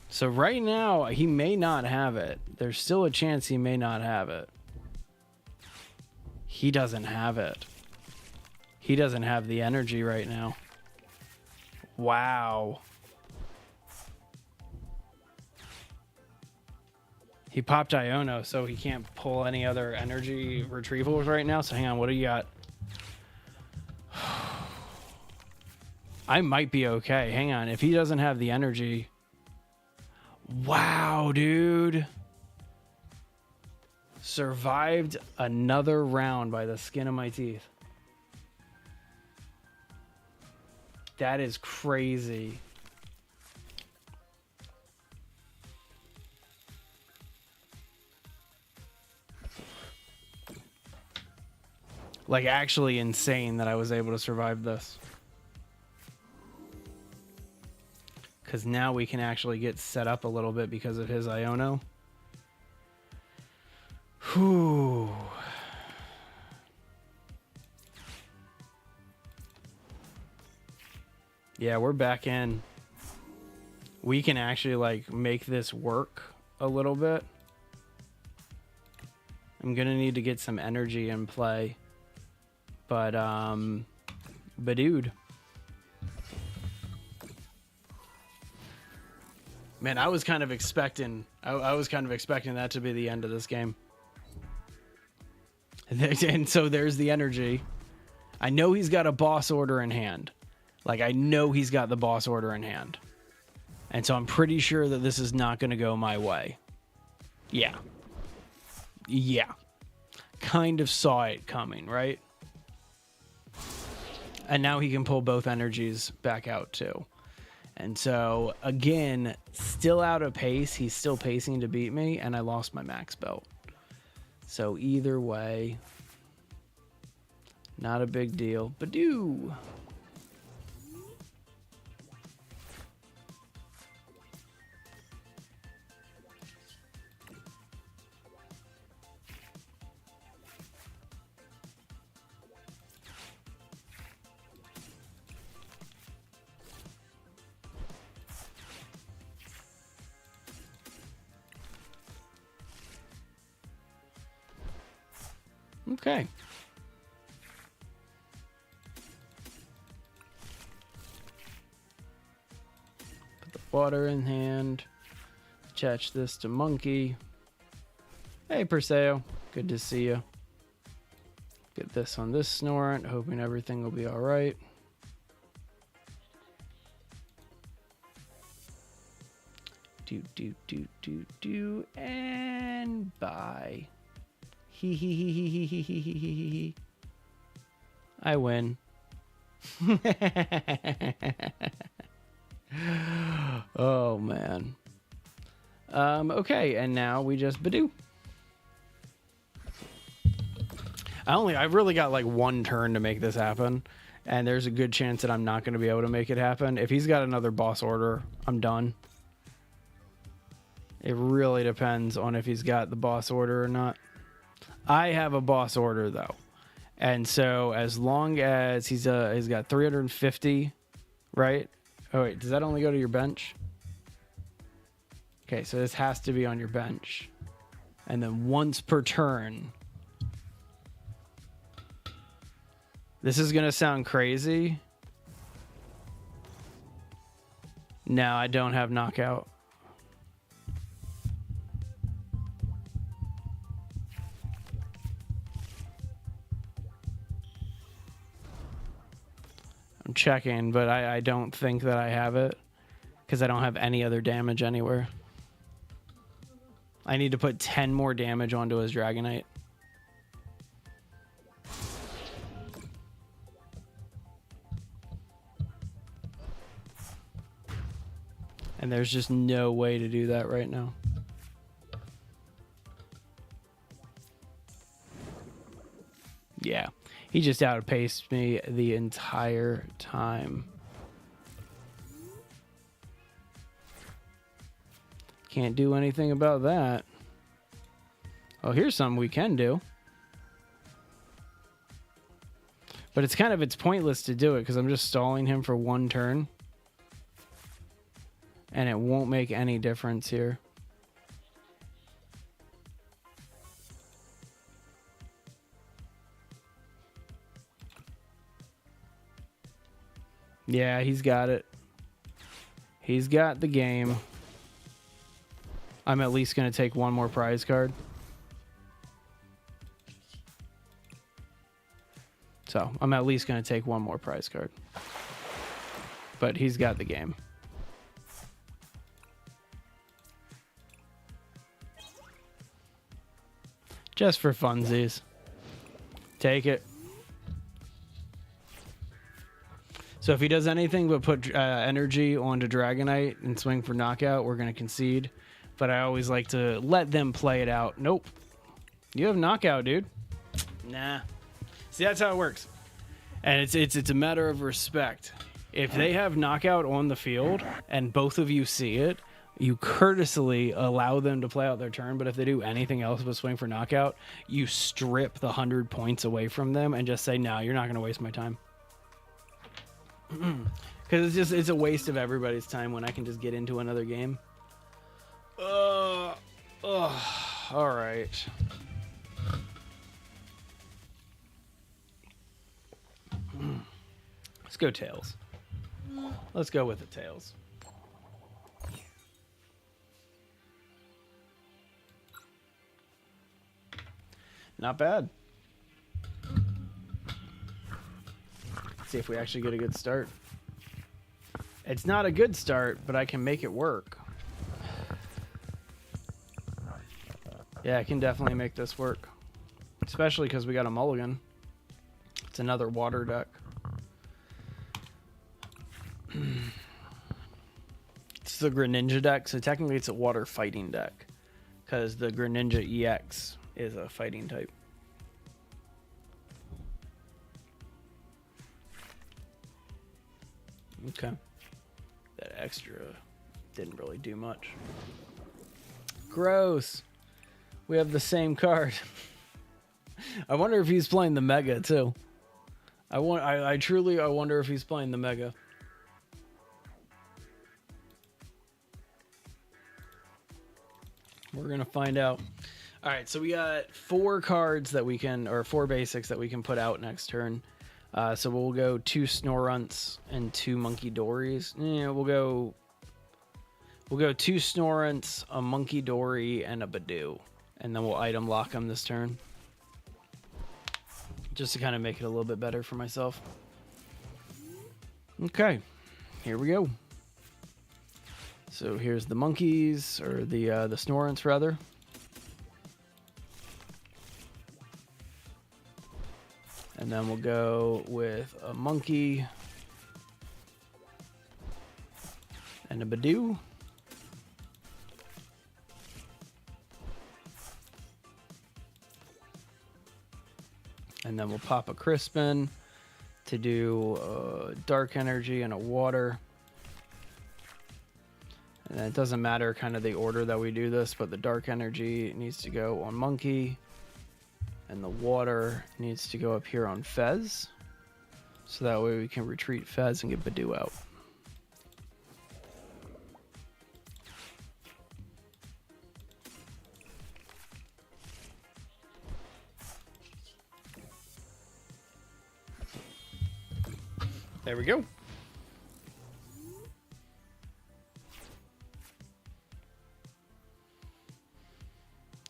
So right now, he may not have it. There's still a chance he may not have it. He doesn't have it. He doesn't have the energy right now. Wow. He popped Iono, so he can't pull any other energy retrievals right now. So hang on, what do you got? I might be okay. Hang on, if he doesn't have the energy... Wow, dude. Survived another round by the skin of my teeth. That is crazy. Like, actually insane that I was able to survive this. Because now we can actually get set up a little bit because of his Iono. Whew. Yeah, we're back in. We can actually, like, make this work a little bit. I'm gonna need to get some energy in play. But dude. Man, I was kind of expecting that to be the end of this game. And so there's the energy. I know he's got a boss order in hand. Like, I know he's got the boss order in hand. And so I'm pretty sure that this is not going to go my way. Yeah. Yeah. Kind of saw it coming, right? And now he can pull both energies back out too. And so, again, still out of pace. He's still pacing to beat me, and I lost my max belt. So either way, not a big deal. Badoo! Okay. Put the water in hand. Attach this to Monkey. Hey, Perseo. Good to see you. Get this on this Snorant, hoping everything will be alright. Do, and bye. He. I win. Oh man. Okay, and now we just Badoo. I've really got like one turn to make this happen, and there's a good chance that I'm not going to be able to make it happen. If he's got another boss order, I'm done. It really depends on if he's got the boss order or not. I have a boss order though, and so as long as he's got 350, right? Oh wait, does that only go to your bench? Okay, so this has to be on your bench, and then once per turn. This is gonna sound crazy. No, I don't have knockout. I'm checking, but I don't think that I have it because I don't have any other damage anywhere. I need to put 10 more damage onto his Dragonite. And there's just no way to do that right now. Yeah. He just outpaced me the entire time. Can't do anything about that. Oh, here's something we can do. But it's pointless to do it because I'm just stalling him for one turn. And it won't make any difference here. Yeah, he's got it. He's got the game. I'm at least going to take one more prize card. So, I'm at least going to take one more prize card. But he's got the game. Just for funsies. Take it. So if he does anything but put energy onto Dragonite and swing for knockout, we're going to concede. But I always like to let them play it out. Nope. You have knockout, dude. Nah. See, that's how it works. And it's a matter of respect. If they have knockout on the field and both of you see it, you courteously allow them to play out their turn. But if they do anything else but swing for knockout, you strip the 100 points away from them and just say, no, you're not going to waste my time. Because it's a waste of everybody's time when I can just get into another game. All right. Let's go Tails. Let's go with the Tails. Not bad. Let's see if we actually get a good start. It's not a good start, but I can make it work. Yeah, I can definitely make this work. Especially because we got a mulligan. It's another water deck. It's the Greninja deck, so technically it's a water fighting deck. Because the Greninja EX is a fighting type. Okay. That extra didn't really do much. Gross. We have the same card. I wonder if he's playing the Mega too. I truly wonder if he's playing the Mega. We're gonna find out. All right, so we got 4 cards that we can, or 4 basics that we can put out next turn. So we'll go 2 Snorunts and 2 Monkey Dories. Yeah, we'll go 2 Snorunts, a Monkey Dory, and a Badoo, and then we'll item lock them this turn, just to kind of make it a little bit better for myself. Okay, here we go. So here's the monkeys, or the Snorunts rather. And then we'll go with a monkey and a Badoo. And then we'll pop a Crispin to do dark energy and a water. And then it doesn't matter kind of the order that we do this, but the dark energy needs to go on monkey. And the water needs to go up here on Fez. So that way we can retreat Fez and get Badoo out. There we go.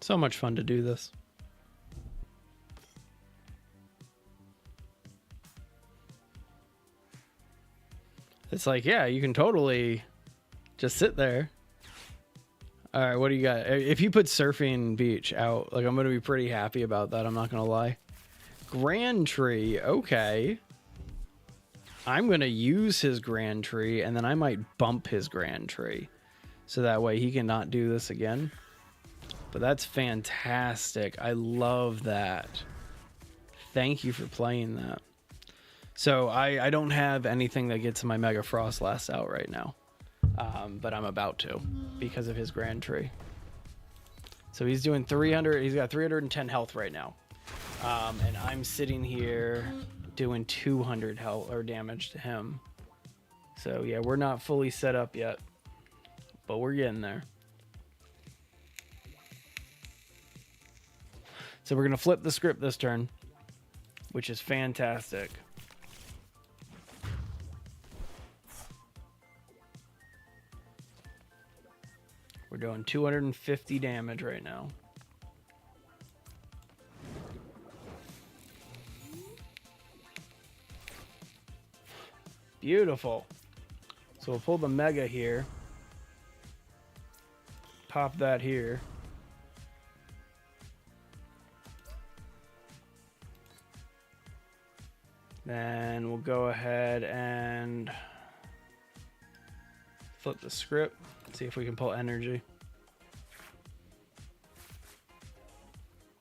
So much fun to do this. It's like, yeah, you can totally just sit there. All right, what do you got? If you put Surfing Beach out, like, I'm going to be pretty happy about that. I'm not going to lie. Grand Tree. Okay. I'm going to use his Grand Tree, and then I might bump his Grand Tree. So that way he cannot do this again. But that's fantastic. I love that. Thank you for playing that. So I don't have anything that gets my Mega Frost Blast out right now. But I'm about to because of his Grand Tree. So he's doing 300. He's got 310 health right now. And I'm sitting here doing 200 health or damage to him. So yeah, we're not fully set up yet, but we're getting there. So we're going to flip the script this turn, which is fantastic. We're doing 250 damage right now. Beautiful. So we'll pull the Mega here. Pop that here. Then we'll go ahead and flip the script, see if we can pull energy.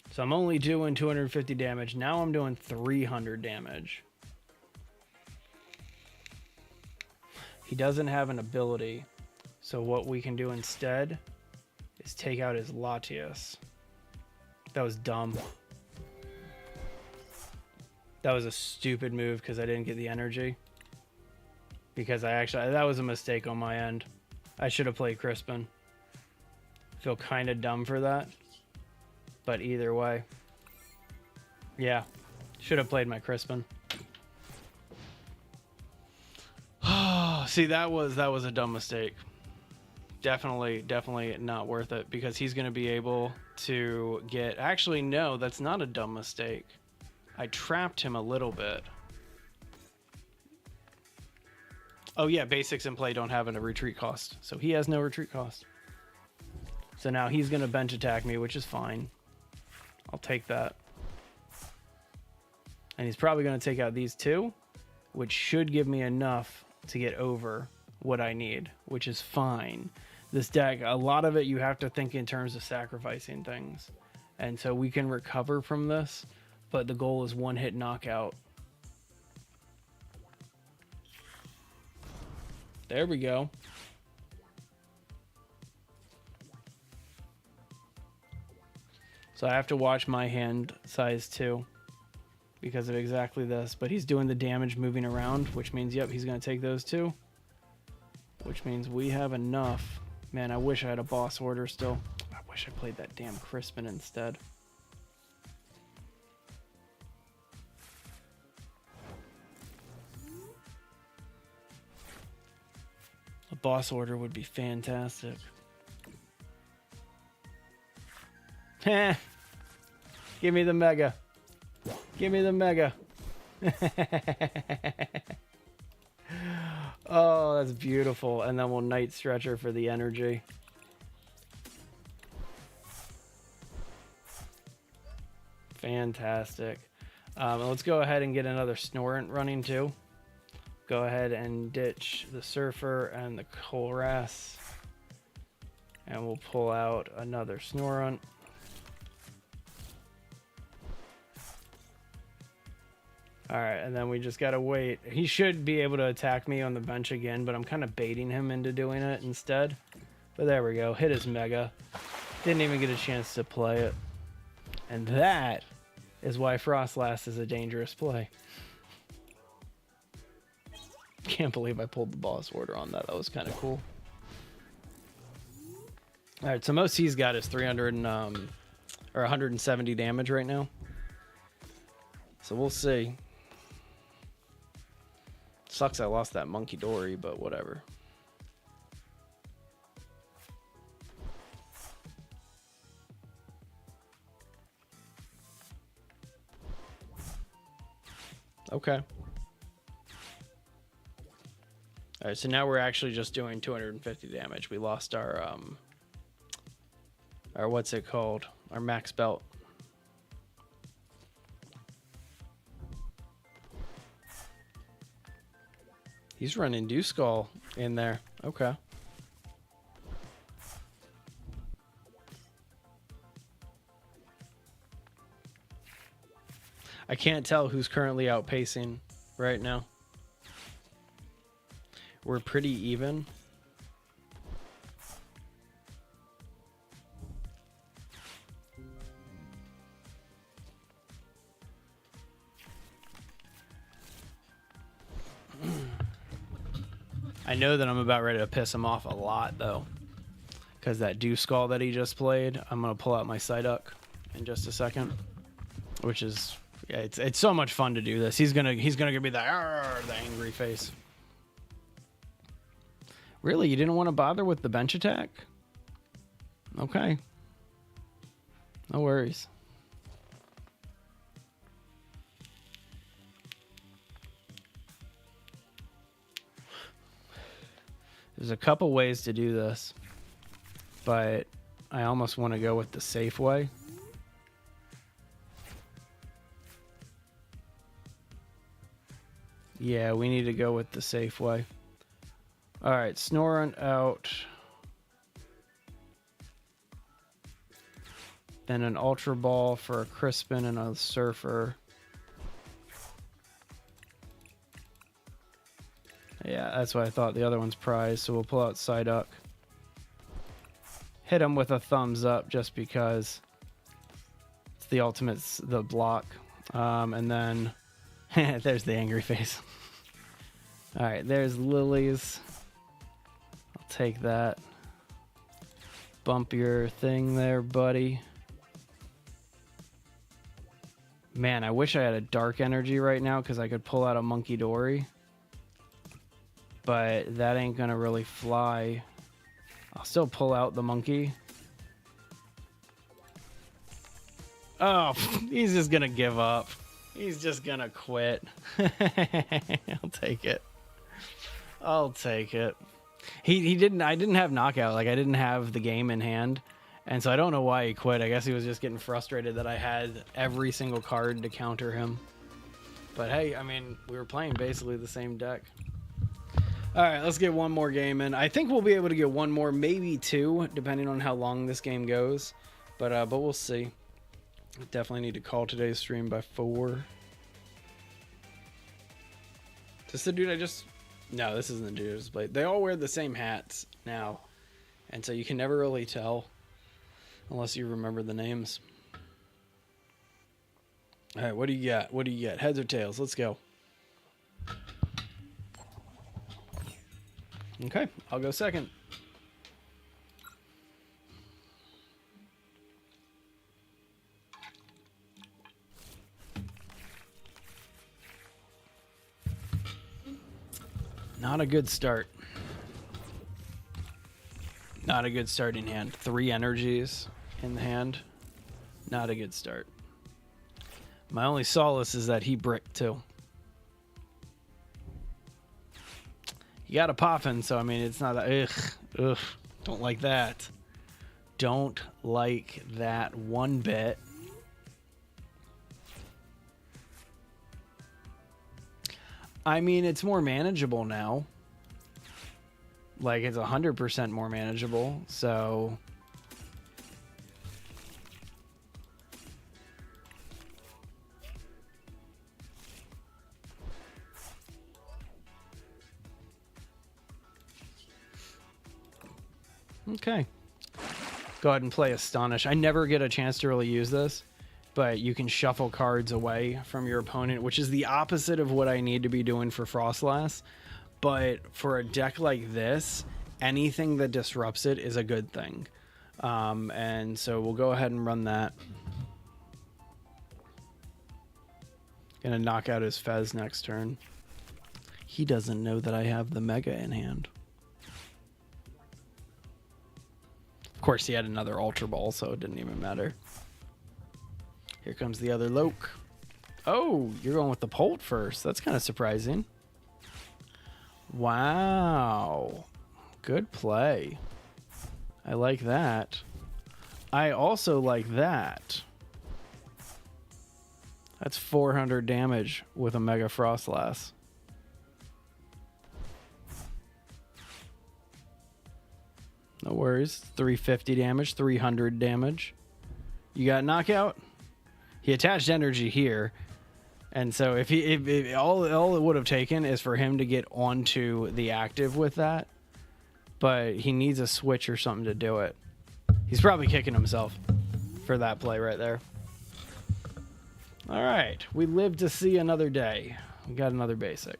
So I'm only doing 250 damage. Now I'm doing 300 damage. He doesn't have an ability. So what we can do instead is take out his Latias. That was dumb. That was a stupid move because I didn't get the energy. Because that was a mistake on my end. I should have played Crispin. Feel kind of dumb for that. But either way. Yeah. Should have played my Crispin. See, that was a dumb mistake. Definitely not worth it. Because he's going to be able to get... Actually, no, that's not a dumb mistake. I trapped him a little bit. Oh yeah, basics in play don't have a retreat cost. So he has no retreat cost. So now he's going to bench attack me, which is fine. I'll take that. And he's probably going to take out these two, which should give me enough to get over what I need, which is fine. This deck, a lot of it you have to think in terms of sacrificing things. And so we can recover from this, but the goal is one hit knockout. There we go. So I have to watch my hand size too because of exactly this. But he's doing the damage moving around, which means, yep, he's going to take those two. Which means we have enough. Man, I wish I had a boss order still. I wish I played that damn Crispin instead. A boss order would be fantastic. Heh. Give me the mega. Give me the mega. Oh, that's beautiful. And then we'll Night Stretcher for the energy. Fantastic. Let's go ahead and get another Snorant running too. Go ahead and ditch the Surfer and the Colress. And we'll pull out another Snorunt. Alright, and then we just gotta wait. He should be able to attack me on the bench again, but I'm kind of baiting him into doing it instead. But there we go. Hit his Mega. Didn't even get a chance to play it. And that is why Frostlass is a dangerous play. Can't believe I pulled the boss order on that. That was kind of cool. All right, so most he's got is 300 and, or 170 damage right now. So we'll see. Sucks I lost that Monkey Dory, but whatever. Okay. All right, so now we're actually just doing 250 damage. We lost our what's it called? Our max belt. He's running Dew Skull in there. Okay. I can't tell who's currently outpacing right now. We're pretty even. I know that I'm about ready to piss him off a lot, though. Because that Dew Skull that he just played, I'm going to pull out my Psyduck in just a second. Which is... yeah, it's so much fun to do this. He's gonna give me the angry face. Really, you didn't want to bother with the bench attack? Okay. No worries. There's a couple ways to do this, but I almost want to go with the safe way. Yeah, we need to go with the safe way. All right, Snorunt out. Then an Ultra Ball for a Crispin and a Surfer. Yeah, that's what I thought. The other one's prize, so we'll pull out Psyduck. Hit him with a thumbs up just because it's the ultimate, the block. And then there's the angry face. All right, there's Lily's. I'll take that. Bump your thing there, buddy. Man, I wish I had a dark energy right now because I could pull out a Monkey Dory. But that ain't gonna really fly. I'll still pull out the monkey. Oh, he's just gonna give up. He's just gonna quit. I'll take it. I'll take it. He didn't. I didn't have knockout. Like I didn't have the game in hand, and so I don't know why he quit. I guess he was just getting frustrated that I had every single card to counter him. But hey, I mean, we were playing basically the same deck. All right, let's get one more game in. I think we'll be able to get one more, maybe two, depending on how long this game goes. But we'll see. Definitely need to call today's stream by 4. Is this the dude I just... No, this isn't the dude I just played. They all wear the same hats now. And so you can never really tell unless you remember the names. All right, what do you got? What do you got? Heads or tails? Let's go. Okay, I'll go second. Not a good start. Not a good starting hand. 3 energies in the hand. Not a good start. My only solace is that he bricked too. You got a poppin', so I mean, it's not a ugh. Don't like that. Don't like that one bit. I mean, it's more manageable now. Like, it's 100% more manageable, so... Okay. Go ahead and play Astonish. I never get a chance to really use this, but you can shuffle cards away from your opponent, which is the opposite of what I need to be doing for Frostlass. But for a deck like this, anything that disrupts it is a good thing. And so we'll go ahead and run that. Gonna knock out his Fez next turn. He doesn't know that I have the Mega in hand. Of course, he had another Ultra Ball, so it didn't even matter. Here comes the other Loke. Oh, you're going with the Polt first. That's kind of surprising. Wow. Good play. I like that. I also like that. That's 400 damage with a Mega Frostlass. No worries. 350 damage, 300 damage. You got knockout? He attached energy here. And so if all it would have taken is for him to get onto the active with that. But he needs a switch or something to do it. He's probably kicking himself for that play right there. All right. We live to see another day. We got another basic.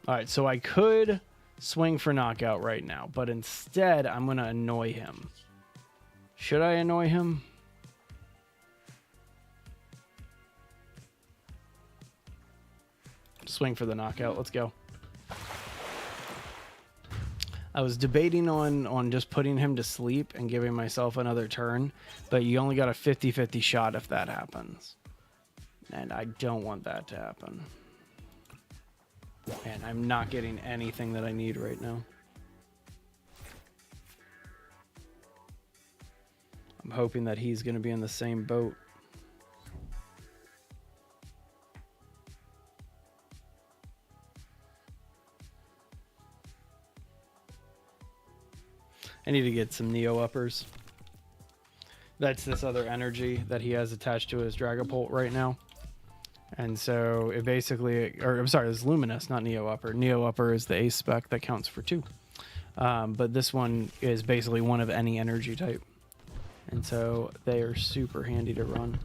All right, so I could swing for knockout right now, but instead I'm going to annoy him. Should I annoy him? Swing for the knockout. Let's go. I was debating on just putting him to sleep and giving myself another turn, but you only got a 50-50 shot if that happens. And I don't want that to happen. And I'm not getting anything that I need right now. I'm hoping that he's going to be in the same boat. I need to get some Neo uppers. That's this other energy that he has attached to his Dragapult right now. And so it basically, or I'm sorry, it's Luminous, not Neo Upper. Neo Upper is the ace spec that counts for 2. But this one is basically one of any energy type. And so they are super handy to run.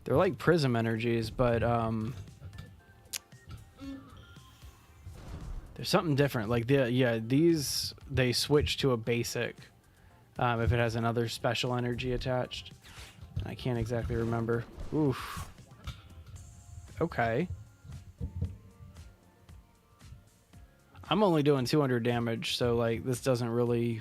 They're like prism energies, but there's something different. Like these they switch to a basic if it has another special energy attached. I can't exactly remember. Oof. Okay. I'm only doing 200 damage, so like this doesn't really.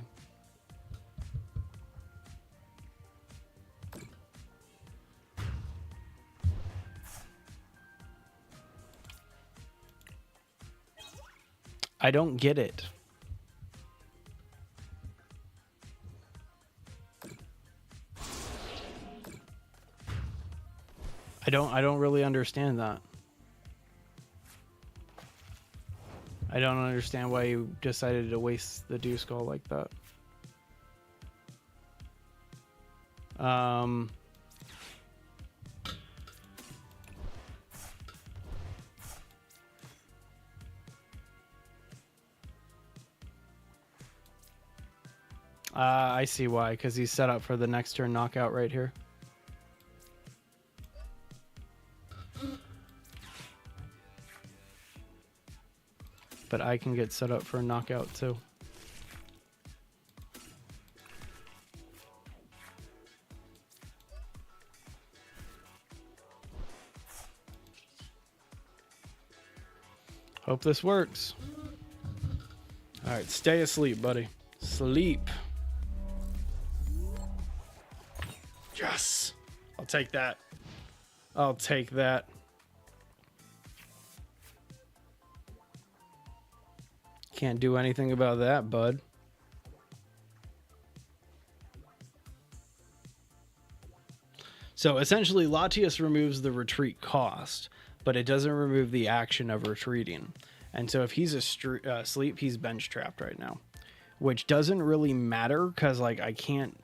I don't get it. I don't really understand that. I don't understand why you decided to waste the Dew Skull like that. I see why, because he's set up for the next turn knockout right here. But I can get set up for a knockout too. Hope this works. All right, stay asleep, buddy. Sleep. Yes. I'll take that. I'll take that. Can't do anything about that, bud. So essentially, Latias removes the retreat cost, but it doesn't remove the action of retreating. And so if he's asleep, he's bench trapped right now, which doesn't really matter because like I can't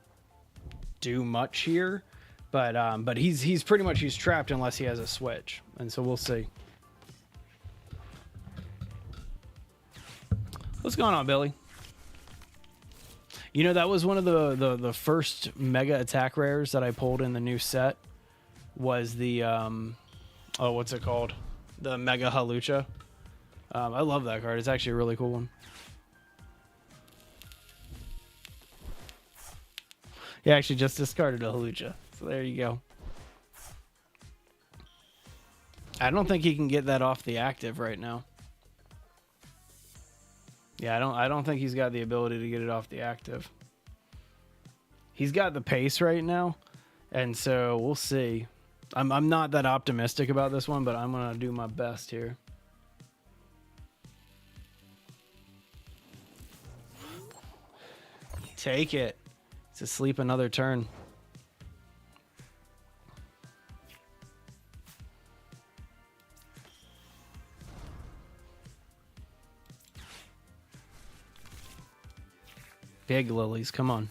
do much here, but he's pretty much he's trapped unless he has a switch, and so we'll see. What's going on, Billy? You know, that was one of the first mega attack rares that I pulled in the new set. Was the oh, what's it called? The Mega Halucha. I love that card. It's actually a really cool one. He actually just discarded a Halucha, so there you go. I don't think he can get that off the active right now. Yeah, I don't think he's got the ability to get it off the active. He's got the pace right now, and so we'll see. I'm not that optimistic about this one, but I'm gonna do my best here. Take it. To sleep another turn. Big lilies, come on.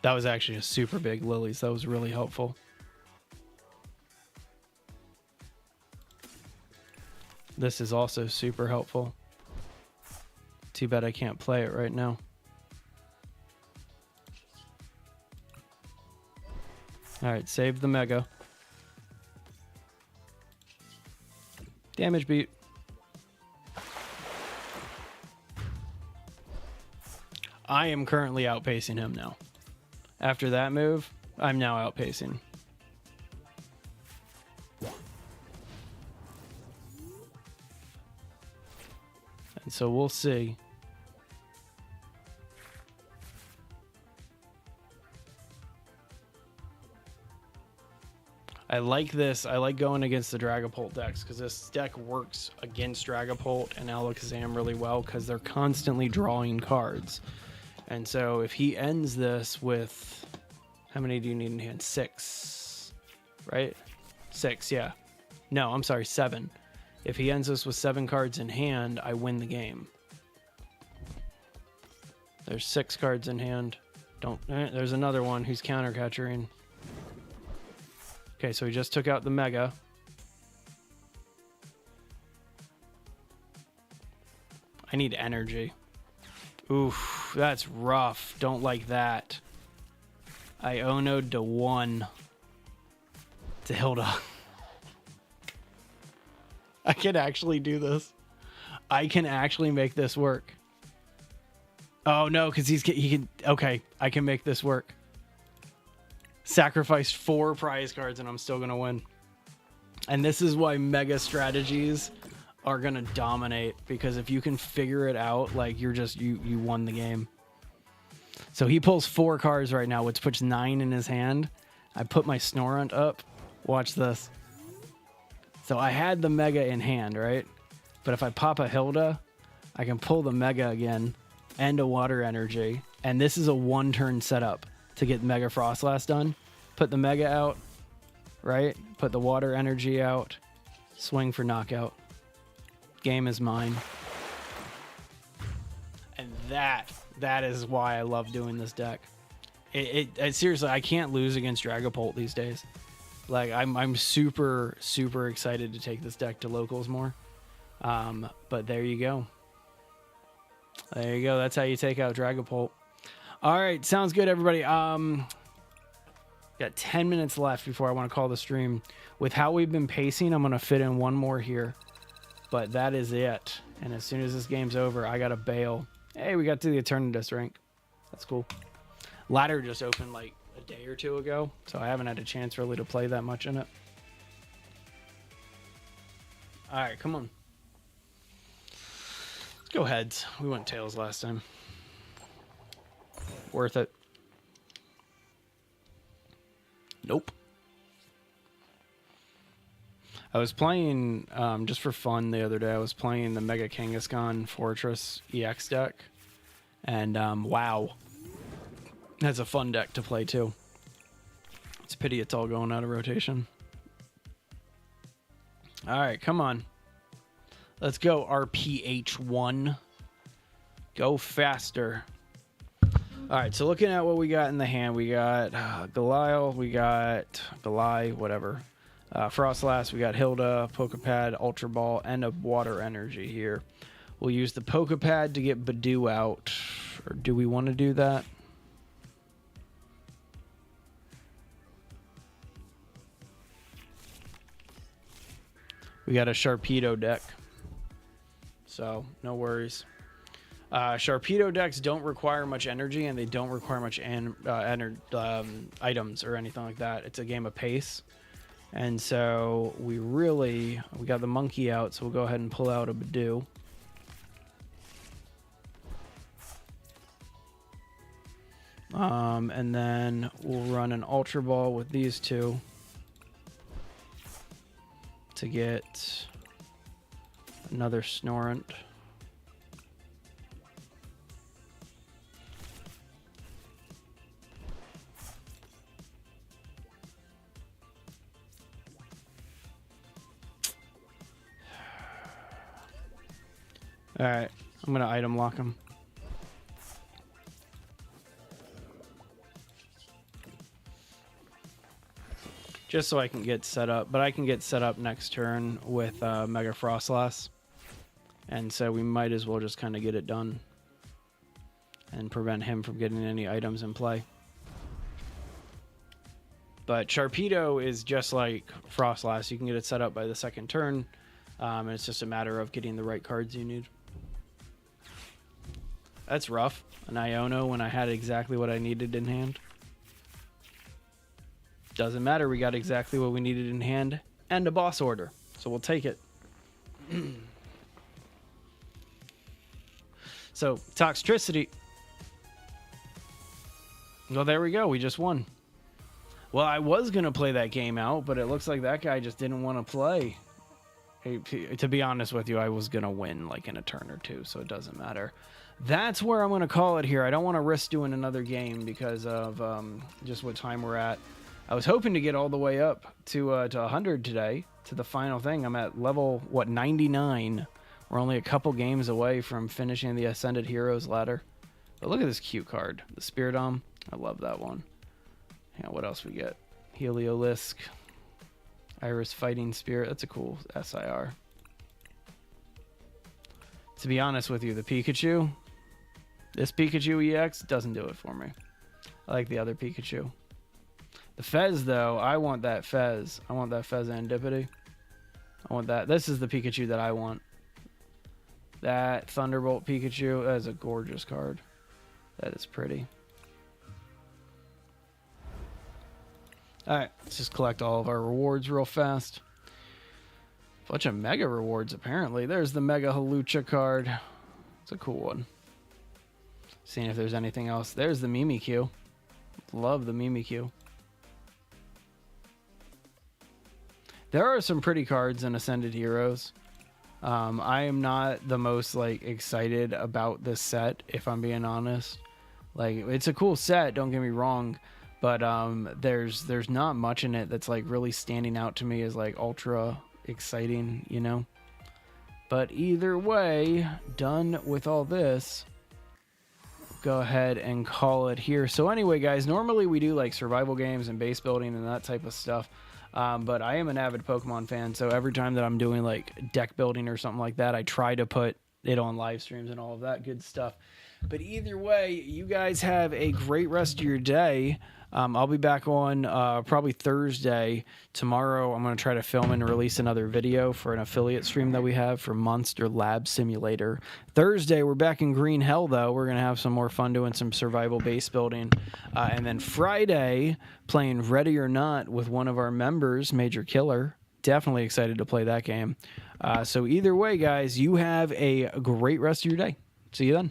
That was actually a super big lilies. That was really helpful. This is also super helpful. Too bad I can't play it right now. All right, save the mega. Damage beat. I am currently outpacing him now. After that move, I'm now outpacing. And so we'll see. I like this. I like going against the Dragapult decks because this deck works against Dragapult and Alakazam really well because they're constantly drawing cards. And so if he ends this with... How many do you need in hand? 6, right? 6, yeah. No, I'm sorry, 7. If he ends us with 7 cards in hand, I win the game. There's 6 cards in hand. There's another one who's counter-catchering. Okay, so he just took out the Mega. I need energy. Oof, that's rough. Don't like that. I Iono'd to 1 to Hilda. I can actually do this. I can actually make this work. Oh no, because he can. Okay, I can make this work. Sacrificed 4 prize cards and I'm still gonna win. And this is why mega strategies are gonna dominate, because if you can figure it out, like you won the game. So he pulls 4 cards right now, which puts 9 in his hand. I put my Snorunt up. Watch this. So I had the Mega in hand, right? But if I pop a Hilda, I can pull the Mega again and a Water Energy. And this is a 1-turn setup to get Mega Frostlass done. Put the Mega out, right? Put the Water Energy out. Swing for knockout. Game is mine. And that is why I love doing this deck. It seriously, I can't lose against Dragapult these days. Like I'm super excited to take this deck to locals more. But there you go. There you go. That's how you take out Dragapult. All right, sounds good, everybody. Got 10 minutes left before I want to call the stream. With how we've been pacing, I'm going to fit in one more here. But that is it. And as soon as this game's over, I got to bail. Hey, we got to the Eternatus rank. That's cool. Ladder just opened like a day or 2 ago, so I haven't had a chance really to play that much in it. All right, come on. Let's go heads. We went tails last time. Worth it. Nope. I was playing, just for fun the other day, I was playing the Mega Kangaskhan Fortress EX deck. And, wow. That's a fun deck to play, too. It's a pity it's all going out of rotation. Alright, come on. Let's go, RPH1. Go faster. Alright, so looking at what we got in the hand, we got Goliath, we got Goliath, whatever. Frostlass, we got Hilda, Pokepad, Ultra Ball, and a Water Energy here. We'll use the Pokepad to get Badoo out. Or do we want to do that? We got a Sharpedo deck. So, no worries. Sharpedo decks don't require much energy, and they don't require much items or anything like that. It's a game of pace. And so we got the monkey out, so we'll go ahead and pull out a Badoo. And then we'll run an Ultra Ball with these two to get another Snorunt. Alright, I'm going to item lock him. Just so I can get set up. But I can get set up next turn with Mega Frostlass. And so we might as well just kind of get it done. And prevent him from getting any items in play. But Sharpedo is just like Frostlass. You can get it set up by the second turn. And it's just a matter of getting the right cards you need. That's rough. An Iono when I had exactly what I needed in hand. Doesn't matter. We got exactly what we needed in hand. And a boss order. So we'll take it. So, Toxtricity. Well, there we go. We just won. Well, I was going to play that game out, but it looks like that guy just didn't want to play. Hey, to be honest with you, I was going to win like in a turn or two, so it doesn't matter. That's where I'm going to call it here. I don't want to risk doing another game because of just what time we're at. I was hoping to get all the way up to 100 today, to the final thing. I'm at level, 99. We're only a couple games away from finishing the Ascended Heroes ladder. But look at this cute card. The Spiridom. I love that one. Yeah, what else we get? Heliolisk. Iris Fighting Spirit. That's a cool SIR. To be honest with you, the Pikachu, this Pikachu EX doesn't do it for me. I like the other Pikachu. The Fez, though, I want that Fez. I want that Fez Andipity. I want that. This is the Pikachu that I want. That Thunderbolt Pikachu, that is a gorgeous card. That is pretty. Alright, let's just collect all of our rewards real fast. Bunch of Mega rewards, apparently. There's the Mega Halucha card. It's a cool one. Seeing if there's anything else. There's the Mimikyu. Love the Mimikyu. There are some pretty cards in Ascended Heroes. I am not the most excited about this set, if I'm being honest. It's a cool set, don't get me wrong, but there's not much in it that's really standing out to me as ultra exciting, you know. But either way, done with all this, go ahead and call it here. So anyway, guys, normally we do survival games and base building and that type of stuff. But I am an avid Pokemon fan, so every time that I'm doing deck building or something like that, I try to put it on live streams and all of that good stuff. But either way, you guys have a great rest of your day. I'll be back on probably Thursday. Tomorrow, I'm going to try to film and release another video for an affiliate stream that we have for Monster Lab Simulator. Thursday, we're back in Green Hell, though. We're going to have some more fun doing some survival base building. And then Friday, playing Ready or Not with one of our members, Major Killer. Definitely excited to play that game. So either way, guys, you have a great rest of your day. See you then.